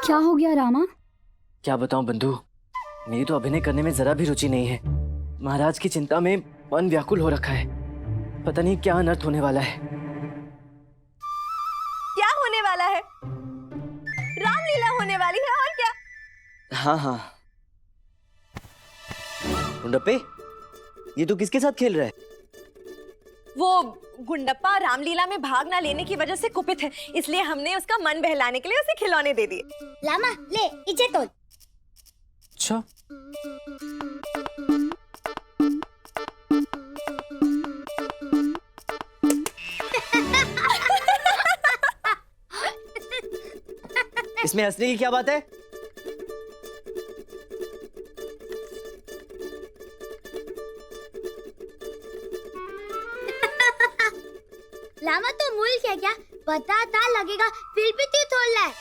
क्या हो गया रामा? क्या बताऊं बंधु, मेरी तो अभिनय करने में जरा भी रुचि नहीं है। महाराज की चिंता में मन व्याकुल हो रखा है। पता नहीं क्या अनर्थ होने वाला है। क्या होने वाला है? रामलीला होने वाली है, और क्या? हाँ हाँ। गुंडप्पे, ये तो किसके साथ खेल रहा है? वो गुंडप्पा रामलीला में भाग ना लेने की वजह से कुपित है, इसलिए हमने उसका मन बहलाने के लिए उसे खिलौने दे दिए। लामा ले, इजे तोल। अच्छा। इसमें हंसने की क्या बात है? लामा तो मुल्क है क्या? पता था लगेगा, फिर भी तू तोड़ रहा है।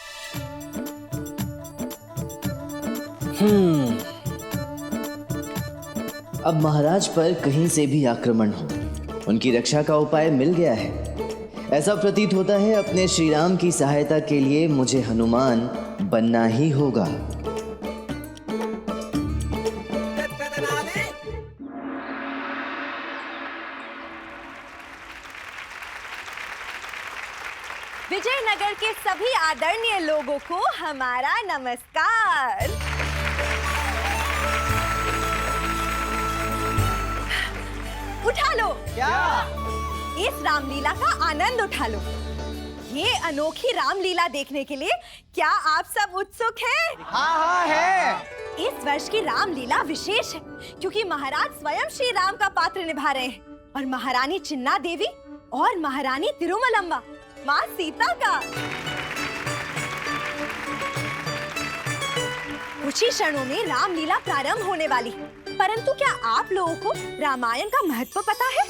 अब महाराज पर कहीं से भी आक्रमण हो, उनकी रक्षा का उपाय मिल गया है। ऐसा प्रतीत होता है अपने श्री राम की सहायता के लिए मुझे हनुमान बनना ही होगा। विजयनगर के सभी आदरणीय लोगों को हमारा नमस्कार। उठा लो। क्या? इस रामलीला का आनंद उठा लो। ये अनोखी रामलीला देखने के लिए क्या आप सब उत्सुक हैं? हाँ हाँ है। इस वर्ष की रामलीला विशेष है क्योंकि महाराज स्वयं श्री राम का पात्र निभा रहे हैं और महारानी चिन्ना देवी और महारानी तिरुमलम्बा माँ सीता का। कुछ ही क्षणों में रामलीला प्रारंभ होने वाली है, परंतु क्या आप लोगों को रामायण का महत्व पता है?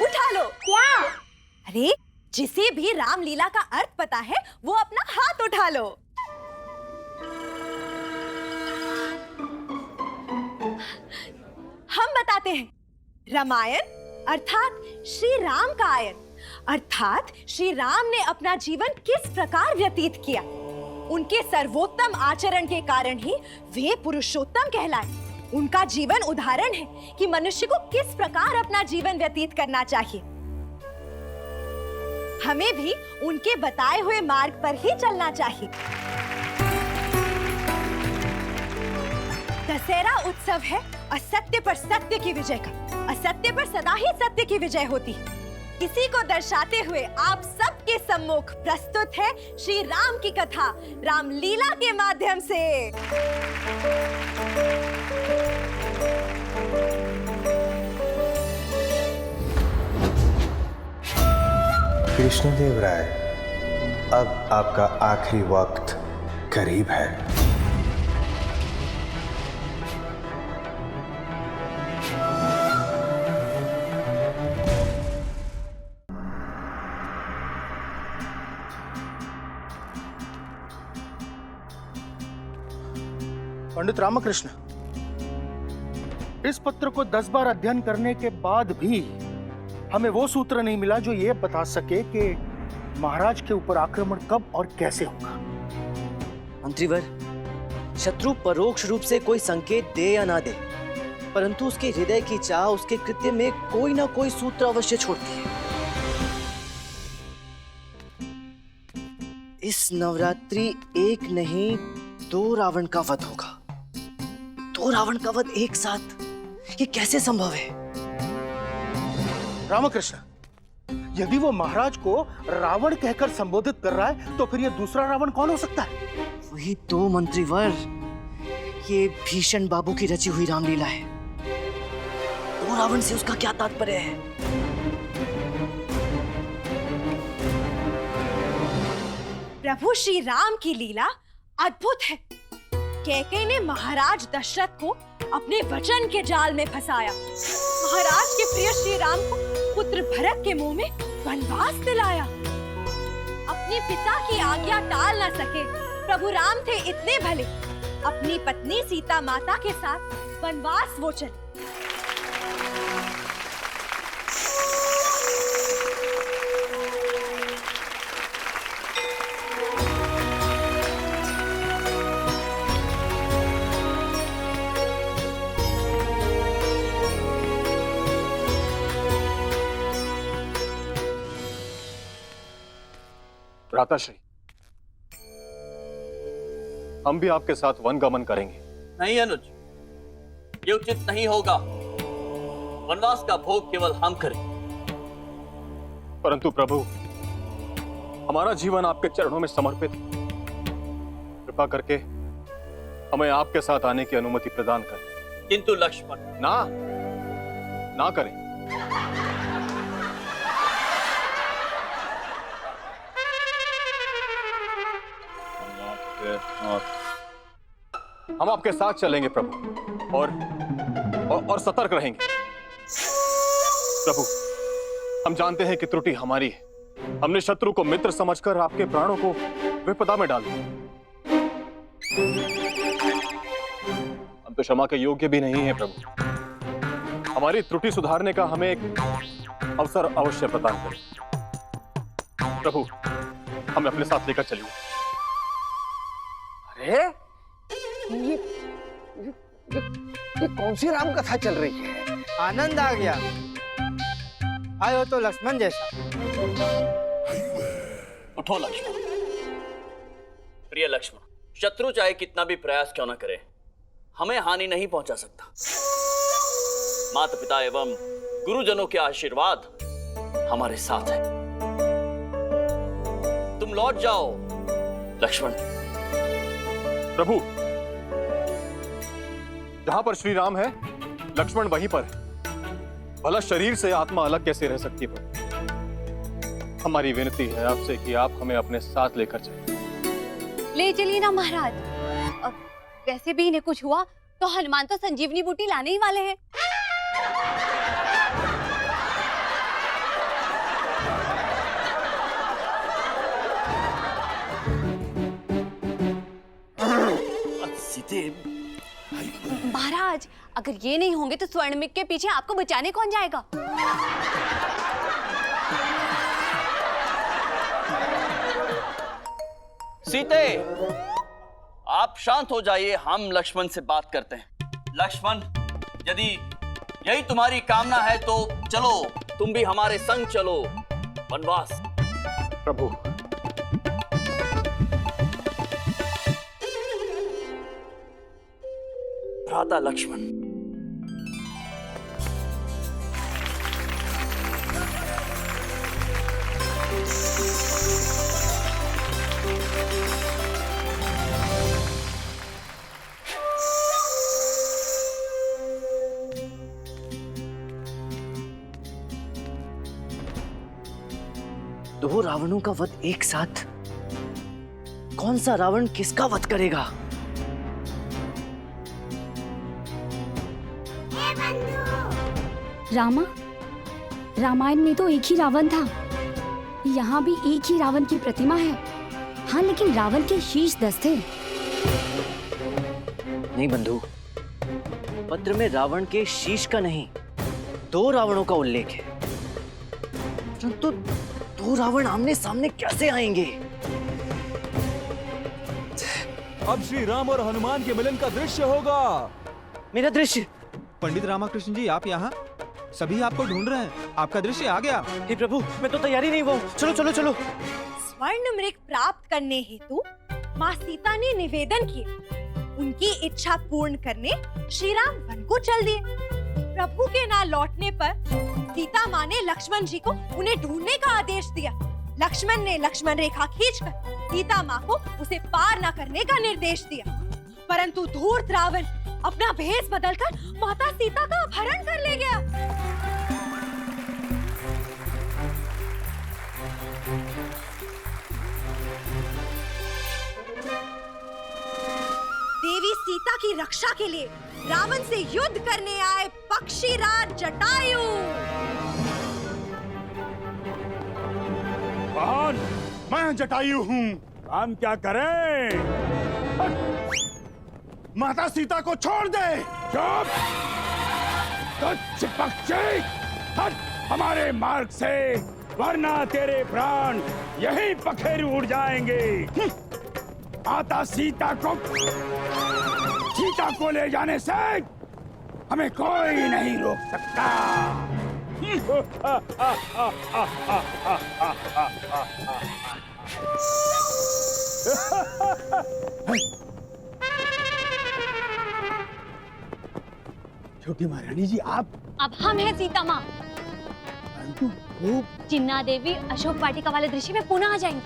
उठा लो। क्या? अरे जिसे भी रामलीला का अर्थ पता है वो अपना हाथ उठा लो। हम बताते हैं। रामायण अर्थात श्री राम का आयन, अर्थात श्री राम ने अपना जीवन किस प्रकार व्यतीत किया। उनके सर्वोत्तम आचरण के कारण ही वे पुरुषोत्तम कहलाए। उनका जीवन उदाहरण है कि मनुष्य को किस प्रकार अपना जीवन व्यतीत करना चाहिए। हमें भी उनके बताए हुए मार्ग पर ही चलना चाहिए। दशहरा उत्सव है असत्य पर सत्य की विजय का। असत्य पर सदा ही सत्य की विजय होती है। इसी को दर्शाते हुए आप सब आपके सम्मुख प्रस्तुत है श्री राम की कथा रामलीला के माध्यम से। कृष्णदेव राय, अब आपका आखिरी वक्त करीब है। पंडित रामकृष्ण, इस पत्र को 10 बार अध्ययन करने के बाद भी हमें वो सूत्र नहीं मिला जो ये बता सके कि महाराज के ऊपर आक्रमण कब और कैसे होगा। मंत्रीवर, शत्रु परोक्ष रूप से कोई संकेत दे या ना दे, परंतु उसके हृदय की चाह उसके कृत्य में कोई ना कोई सूत्र अवश्य छोड़ती है। इस नवरात्रि एक नहीं 2 रावण का वध होगा। 2 रावण का वध एक साथ, ये कैसे संभव है? रामकृष्ण, यदि वो महाराज को रावण कहकर संबोधित कर रहा है तो फिर ये दूसरा रावण कौन हो सकता है? वही तो मंत्रीवर, ये भीषण बाबू की रची हुई रामलीला है। 2 रावण से उसका क्या तात्पर्य है? प्रभु श्री राम की लीला अद्भुत है। कैकेयी ने महाराज दशरथ को अपने वचन के जाल में फंसाया। महाराज के प्रिय श्री राम को पुत्र भरत के मुंह में वनवास दिलाया। अपने पिता की आज्ञा टाल न सके प्रभु राम थे इतने भले, अपनी पत्नी सीता माता के साथ वनवास वो चले। भ्राताश्री, हम भी आपके साथ वनगमन करेंगे। नहीं अनुज, ये उचित नहीं होगा। वनवास का भोग केवल हम करें। परंतु प्रभु, हमारा जीवन आपके चरणों में समर्पित है। कृपा करके हमें आपके साथ आने की अनुमति प्रदान करें। किंतु लक्ष्मण, ना करें। हम आपके साथ चलेंगे प्रभु, और सतर्क रहेंगे। प्रभु, हम जानते हैं कि त्रुटि हमारी है। हमने शत्रु को मित्र समझकर आपके प्राणों को विपदा में डाल दिया। हम तो क्षमा के योग्य भी नहीं है प्रभु। हमारी त्रुटि सुधारने का हमें एक अवसर अवश्य प्रदान करें। प्रभु, हमें अपने साथ लेकर चलिए। अरे ये कौन सी राम कथा चल रही है? आनंद आ गया। आयो तो लक्ष्मण जैसा। उठो लक्ष्मण। प्रिय लक्ष्मण, शत्रु चाहे कितना भी प्रयास क्यों न करे, हमें हानि नहीं पहुंचा सकता। माता पिता एवं गुरुजनों के आशीर्वाद हमारे साथ है। तुम लौट जाओ लक्ष्मण। प्रभु, जहां पर श्री राम है, लक्ष्मण वहीं पर है। भला शरीर से आत्मा अलग कैसे रह सकती है? हमारी विनती है आपसे कि आप हमें अपने साथ लेकर चलें। ले चलिए ना महाराज। अब वैसे भी इन्हें कुछ हुआ तो हनुमान तो संजीवनी बूटी लाने ही वाले हैं। महाराज, अगर ये नहीं होंगे तो स्वर्णमिक के पीछे आपको बचाने कौन जाएगा? सीते, आप शांत हो जाइए, हम लक्ष्मण से बात करते हैं। लक्ष्मण, यदि यही तुम्हारी कामना है तो चलो, तुम भी हमारे संग चलो वनवास। प्रभु, भ्राता लक्ष्मण, दो रावणों का वध एक साथ? कौन सा रावण किसका वध करेगा? रामा, रामायण में तो एक ही रावण था, यहाँ भी एक ही रावण की प्रतिमा है। हाँ, लेकिन रावण के शीश 10 थे। नहीं बंधु, पत्र में रावण के शीश का नहीं, 2 रावणों का उल्लेख है। परंतु 2 रावण आमने सामने कैसे आएंगे? अब श्री राम और हनुमान के मिलन का दृश्य होगा। मेरा दृश्य? पंडित रामाकृष्ण जी, आप यहाँ? सभी आपको ढूंढ रहे हैं। आपका दृश्य आ गया। हे प्रभु, मैं तो तैयारी नहीं हुआ। चलो चलो चलो। स्वर्ण मृग प्राप्त करने हेतु माँ सीता ने निवेदन किया। उनकी इच्छा पूर्ण करने श्री राम वन को चल दिए। प्रभु के ना लौटने पर सीता माँ ने लक्ष्मण जी को उन्हें ढूंढने का आदेश दिया। लक्ष्मण ने लक्ष्मण रेखा खींचकर सीता माँ को उसे पार न करने का निर्देश दिया। परंतु धूर्त रावण अपना भेष बदलकर माता सीता का अपहरण कर ले गया। देवी सीता की रक्षा के लिए रावण से युद्ध करने आए पक्षीराज जटायु। कौन? मैं जटायु हूँ। हम क्या करें? माता सीता को छोड़ दे। चुप! तुच्छ पक्षी, हट हमारे मार्ग से, वरना तेरे प्राण यहीं पखेरु उड़ जाएंगे। माता सीता को ले जाने से हमें कोई नहीं रोक सकता। छोटी महारानी जी, आप? अब हम हैं सीता माँ। वो चिन्ना देवी अशोक वाटिका वाले दृश्य में पुनः आ जाएंगे।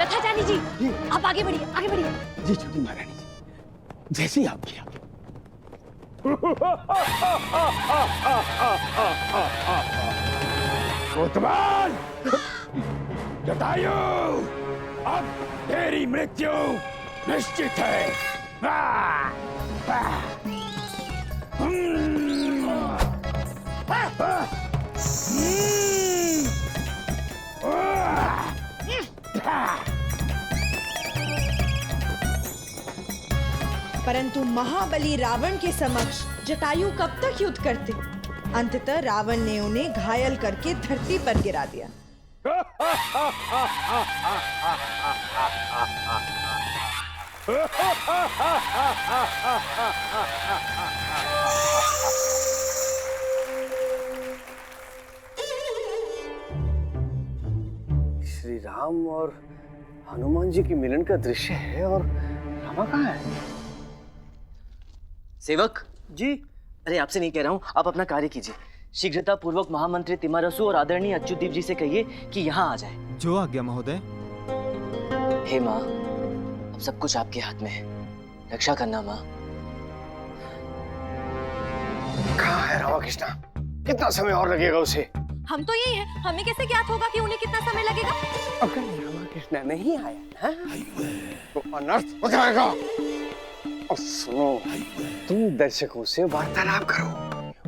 रथाचारी जी, आप आगे बढ़िए, आगे बढ़िए। जी छोटी महारानी जी, जैसे आप किया। कोतवाल, जटायु, अब तेरी मृत्यु निश्चित है। परंतु महाबली रावण के समक्ष जटायु कब तक युद्ध करते? अंततः रावण ने उन्हें घायल करके धरती पर गिरा दिया। श्री राम और हनुमान जी की मिलन का दृश्य है, और रामा कहाँ है? सेवक जी, अरे आपसे नहीं कह रहा हूँ, आप अपना कार्य कीजिए। शीघ्रता पूर्वक महामंत्री तिमारसु और आदरणीय अच्युतदीप जी से कहिए कि यहाँ आ जाए। जो आज्ञा महोदय। हे माँ, अब सब कुछ आपके हाथ में है, रक्षा करना माँ। कहाँ है रामाकृष्ण? कितना समय और लगेगा उसे? हम तो यही हैं, हमें कैसे ज्ञात होगा कि उन्हें कितना समय लगेगा? अगर रामाकृष्ण नहीं आया है तो अनर्थ हो जाएगा। और सुनो, तुम दर्शकों से वार्तालाप करो,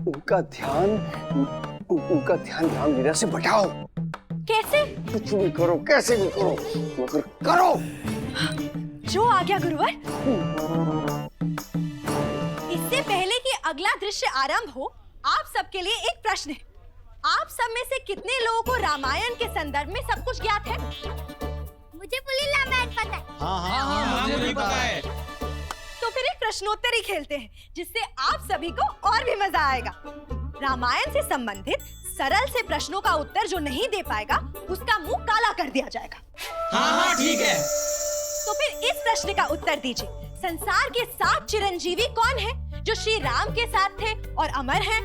उनका ध्यान रामलीला से बटाओ। कैसे? कुछ भी करो, कैसे भी करो, मगर करो। जो आज्ञा गुरुवर। इससे पहले कि अगला दृश्य आरंभ हो, आप सबके लिए एक प्रश्न है। आप सब में से कितने लोगों को रामायण के संदर्भ में सब कुछ ज्ञात है? मुझे पूरी रामायण पता है। हाँ, मुझे भी पता है। तो फिर एक प्रश्नोत्तरी खेलते हैं, जिससे आप सभी को और भी मजा आएगा। रामायण से संबंधित सरल से प्रश्नों का उत्तर जो नहीं दे पाएगा, उसका मुंह काला कर दिया जाएगा। हाँ, ठीक है। तो फिर इस प्रश्न का उत्तर दीजिए। संसार के 7 चिरंजीवी कौन हैं, जो श्री राम के साथ थे और अमर हैं?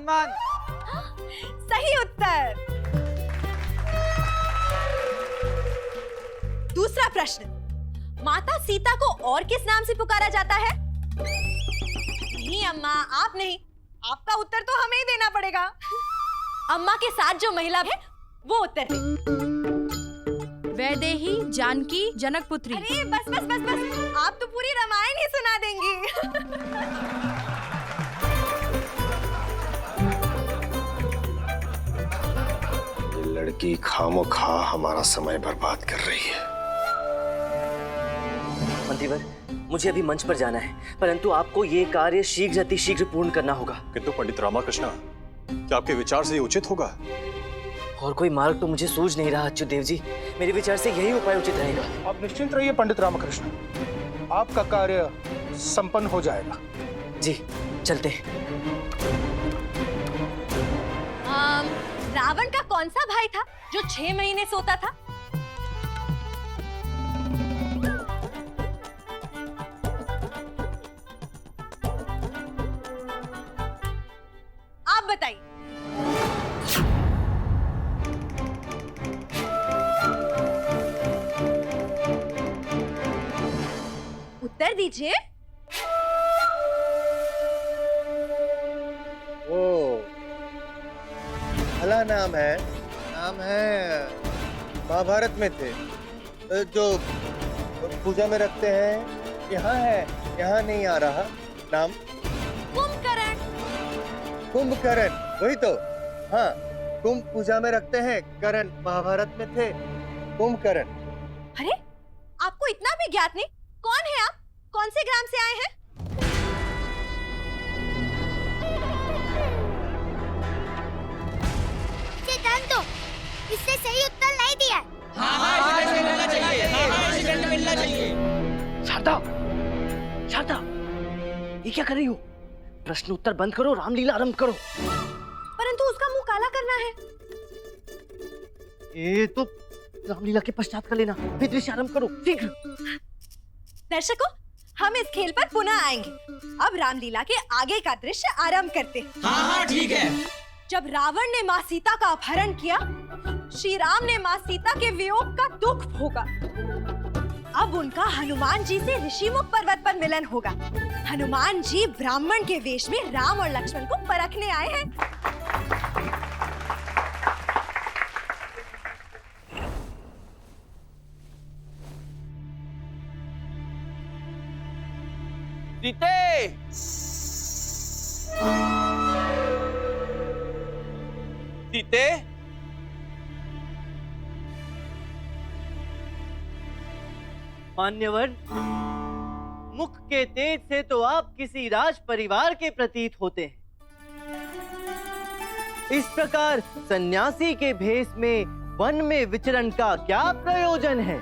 हनुमान। सही उत्तर। दूसरा प्रश्न, माता सीता को और किस नाम से पुकारा जाता है? नहीं अम्मा, आप नहीं, आपका उत्तर तो हमें ही देना पड़ेगा। अम्मा के साथ जो महिला है वो उत्तर है। वैदेही, जानकी, जनक पुत्री। अरे बस बस बस बस, आप तो पूरी रामायण ही सुना देंगी। ये लड़की खामोखा हमारा समय बर्बाद कर रही है। मंत्रीवर, मुझे अभी मंच पर जाना है, परंतु आपको ये कार्य शीघ्र अतिशीघ्र पूर्ण करना होगा। किंतु पंडित रामाकृष्ण, क्या आपके विचार से ये उचित होगा? और कोई मार्ग तो मुझे सूझ नहीं रहा अच्युत देव जी। मेरे विचार से यही उपाय उचित रहेगा। आप निश्चिंत रहिए पंडित रामकृष्ण, आपका कार्य संपन्न हो जाएगा। जी चलते हैं। रावण का कौन सा भाई था जो 6 महीने सोता था? आप बताइए। उत्तर दीजिए। ओ, भला नाम है महाभारत में थे, जो पूजा में रखते हैं। यहाँ है, यहाँ नहीं आ रहा नाम। कुंभकर्ण, वही तो। हाँ, कुंभ पूजा में रखते हैं, कर्ण महाभारत में थे, कुंभकर्ण। अरे, आपको इतना भी ज्ञात नहीं? कौन है आप? कौन से ग्राम से आए हैं? इससे सही उत्तर नहीं दिया। शारदा, शारदा, ये क्या कर रही हो? प्रश्न उत्तर बंद करो, रामलीला आरंभ करो। परंतु उसका मुंह काला करना है। ये तो रामलीला के पश्चात कर लेना। फिर दृश्य आरंभ करो, शीघ्र। दर्शकों, हम इस खेल पर पुनः आएंगे। अब रामलीला के आगे का दृश्य आरंभ करते हैं। हाँ, ठीक है। जब रावण ने माँ सीता का अपहरण किया, श्री राम ने माँ सीता के वियोग का दुख भोगा। अब उनका हनुमान जी से ऋषिमुख पर्वत पर मिलन होगा। हनुमान जी ब्राह्मण के वेश में राम और लक्ष्मण को परखने आए हैं। सीते! सीते? मान्यवर, मुख के तेज से तो आप किसी राज परिवार के प्रतीत होते हैं। इस प्रकार सन्यासी के भेष में वन में विचरण का क्या प्रयोजन है?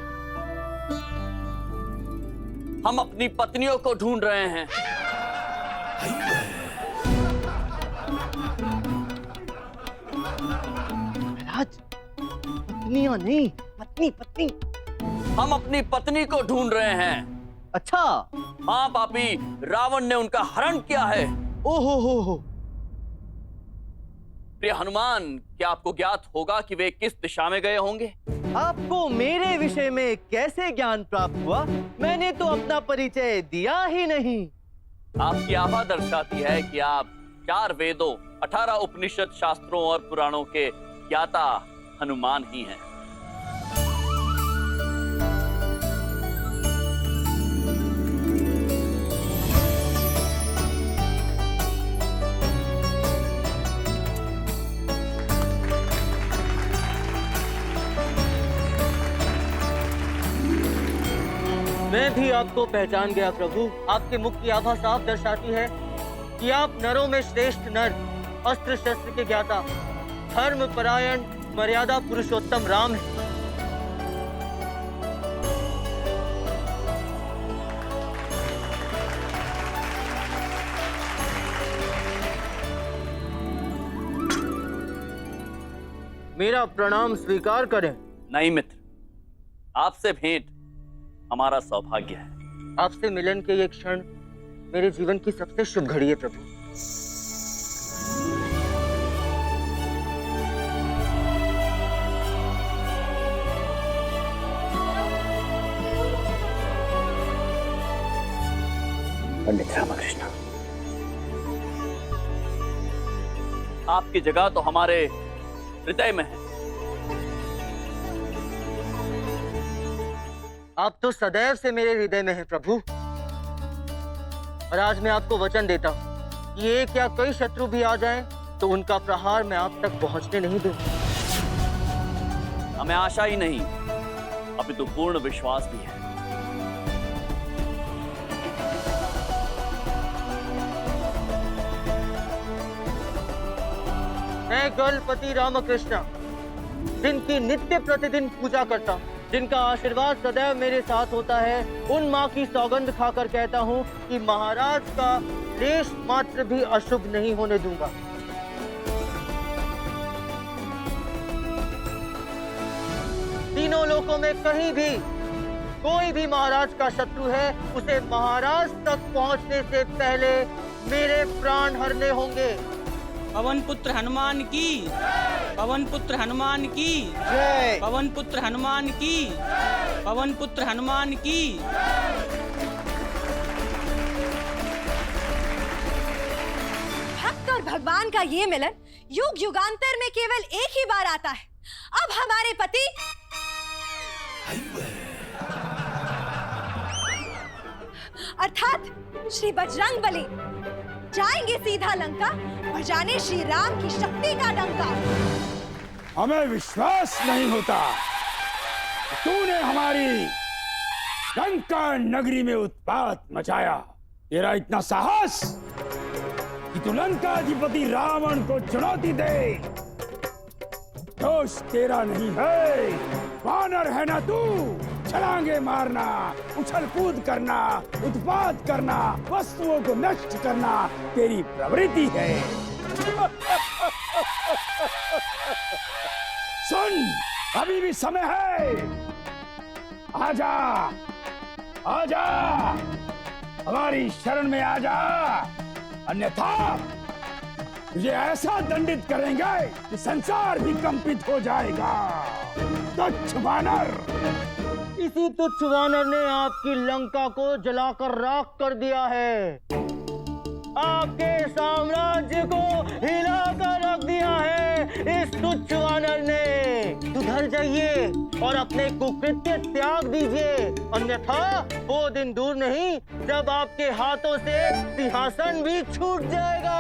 हम अपनी पत्नियों को ढूंढ रहे हैं। महाराज, पत्नियां नहीं, पत्नी पत्नी। हम अपनी पत्नी को ढूंढ रहे हैं। अच्छा। हाँ पापी, रावण ने उनका हरण किया है। ओहो हो। प्रिय हनुमान, क्या आपको ज्ञात होगा कि वे किस दिशा में गए होंगे? आपको मेरे विषय में कैसे ज्ञान प्राप्त हुआ? मैंने तो अपना परिचय दिया ही नहीं। आपकी आभा दर्शाती है कि आप 4 वेदों, 18 उपनिषद, शास्त्रों और पुराणों के ज्ञाता हनुमान ही हैं। मैं भी आपको पहचान गया प्रभु। आपके मुख की आभा साफ दर्शाती है कि आप नरों में श्रेष्ठ नर, अस्त्र शस्त्र के ज्ञाता, धर्म परायण, मर्यादा पुरुषोत्तम राम हैं। मेरा प्रणाम स्वीकार करें। नहीं मित्र, आपसे भेंट हमारा सौभाग्य है। आपसे मिलन के ये क्षण मेरे जीवन की सबसे शुभ घड़ी है प्रभु। पंडित रामकृष्ण, आपकी जगह तो हमारे हृदय में है। आप तो सदैव से मेरे हृदय में हैं प्रभु। और आज मैं आपको वचन देता हूँ कि एक या कई शत्रु भी आ जाएं तो उनका प्रहार मैं आप तक पहुंचने नहीं दूंगा। हमें आशा ही नहीं, अपितु पूर्ण विश्वास भी है। मैं गणपति रामकृष्ण, जिनकी नित्य प्रतिदिन पूजा करता हूँ, जिनका आशीर्वाद सदैव मेरे साथ होता है, उन माँ की सौगंध खाकर कहता हूँ कि महाराज का लेश मात्र भी अशुभ नहीं होने दूंगा। तीनों लोकों में कहीं भी कोई भी महाराज का शत्रु है, उसे महाराज तक पहुंचने से पहले मेरे प्राण हरने होंगे। पवन पुत्र हनुमान की, पवन पुत्र हनुमान की, पवन पुत्र हनुमान की, पवन पुत्र हनुमान की। भक्त और भगवान का ये मिलन युग युगांतर में केवल एक ही बार आता है। अब हमारे पति अर्थात श्री बजरंगबली जाएंगे सीधा लंका, बजाने श्री राम की शक्ति का डंका। हमें विश्वास नहीं होता तूने हमारी लंका नगरी में उत्पात मचाया। तेरा इतना साहस कि तू लंका अधिपति रावण को चुनौती दे। दोष तेरा नहीं है, वानर है ना तू। छलांगे मारना, उछल कूद करना, उत्पात करना, वस्तुओं को नष्ट करना तेरी प्रवृत्ति है। सुन, अभी भी समय है। आजा, आजा, हमारी शरण में आजा, अन्यथा तुझे ऐसा दंडित करेंगे कि संसार भी कंपित हो जाएगा। तुच्छ वानर। इसी तुच्छ वानर ने आपकी लंका को जलाकर राख कर दिया है, आपके साम्राज्य को हिलाकर रख दिया है इस तुच्छ वानर ने। सुधर जाइए और अपने कुकृत्य त्याग दीजिए, अन्यथा वो दिन दूर नहीं जब आपके हाथों से सिंहासन भी छूट जाएगा।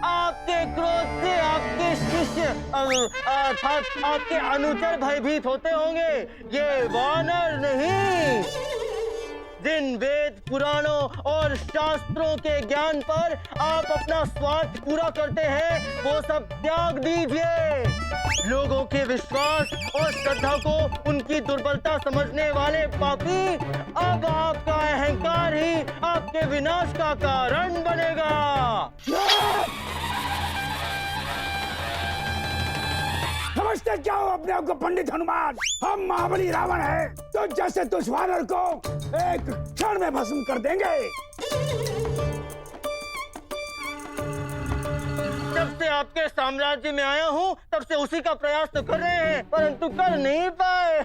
आपके क्रोध से आपके शिष्य अर्थात आपके अनुचर भयभीत होते होंगे, ये वानर नहीं। जिन वेद पुराणों और शास्त्रों के ज्ञान पर आप अपना स्वार्थ पूरा करते हैं, वो सब त्याग दीजिए। लोगों के विश्वास और श्रद्धा को उनकी दुर्बलता समझने वाले पापी, अब आपका अहंकार ही आपके विनाश का कारण बनेगा। समझते क्या हो अपने आप को पंडित हनुमान? हम महाबली रावण हैं, तो जैसे तुझ वानर को एक क्षण में भस्म कर देंगे। जब से आपके साम्राज्य में आया हूँ, तब से उसी का प्रयास तो कर रहे हैं, परंतु कर नहीं पाए।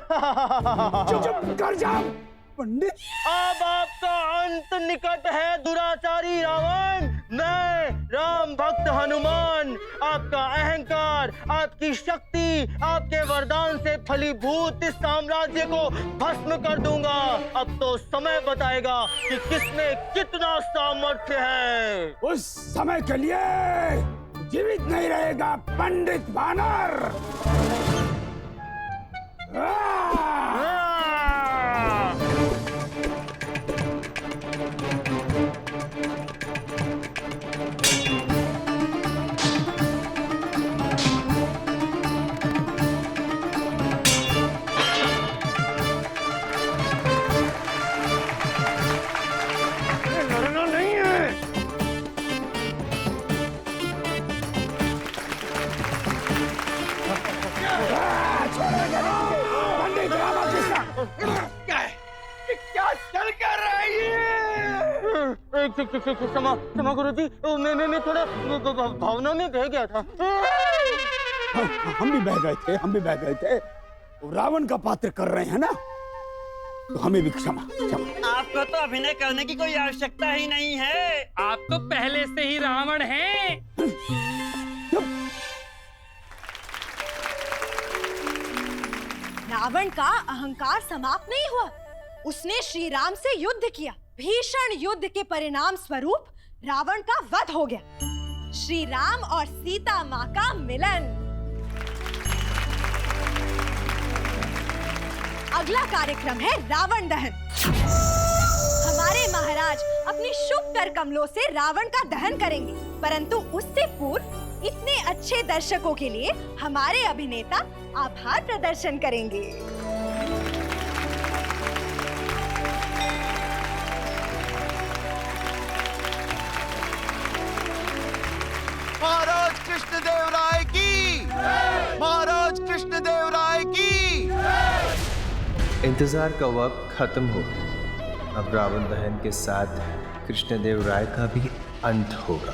चुप कर जा पंडित। अब आपका अंत निकट है दुराचारी रावण। मैं राम भक्त हनुमान आपका अहंकार, आपकी शक्ति, आपके वरदान से फलीभूत इस साम्राज्य को भस्म कर दूंगा। अब तो समय बताएगा कि किसमें कितना सामर्थ्य है। उस समय के लिए जीवित नहीं रहेगा पंडित वानर। क्षमा गुरु जी, मैं थोड़ा भावना में बह गया था। हम भी बह गए थे, हम भी बह गए थे। रावण का पात्र कर रहे हैं ना, तो हमें भी क्षमा क्षमा। आपको तो अभिनय करने की कोई आवश्यकता ही नहीं है। आप तो पहले से ही रावण हैं। रावण का अहंकार समाप्त नहीं हुआ। उसने श्री राम से युद्ध किया। भीषण युद्ध के परिणाम स्वरूप रावण का वध हो गया। श्री राम और सीता माँ का मिलन। अगला कार्यक्रम है रावण दहन। हमारे महाराज अपनी शुभ कर कमलों से रावण का दहन करेंगे, परंतु उससे पूर्व इतने अच्छे दर्शकों के लिए हमारे अभिनेता आभार प्रदर्शन करेंगे। महाराज कृष्णदेव राय की, महाराज कृष्णदेव राय की। इंतजार का वक्त खत्म हो। अब रावण दहन के साथ कृष्णदेव राय का भी अंत होगा।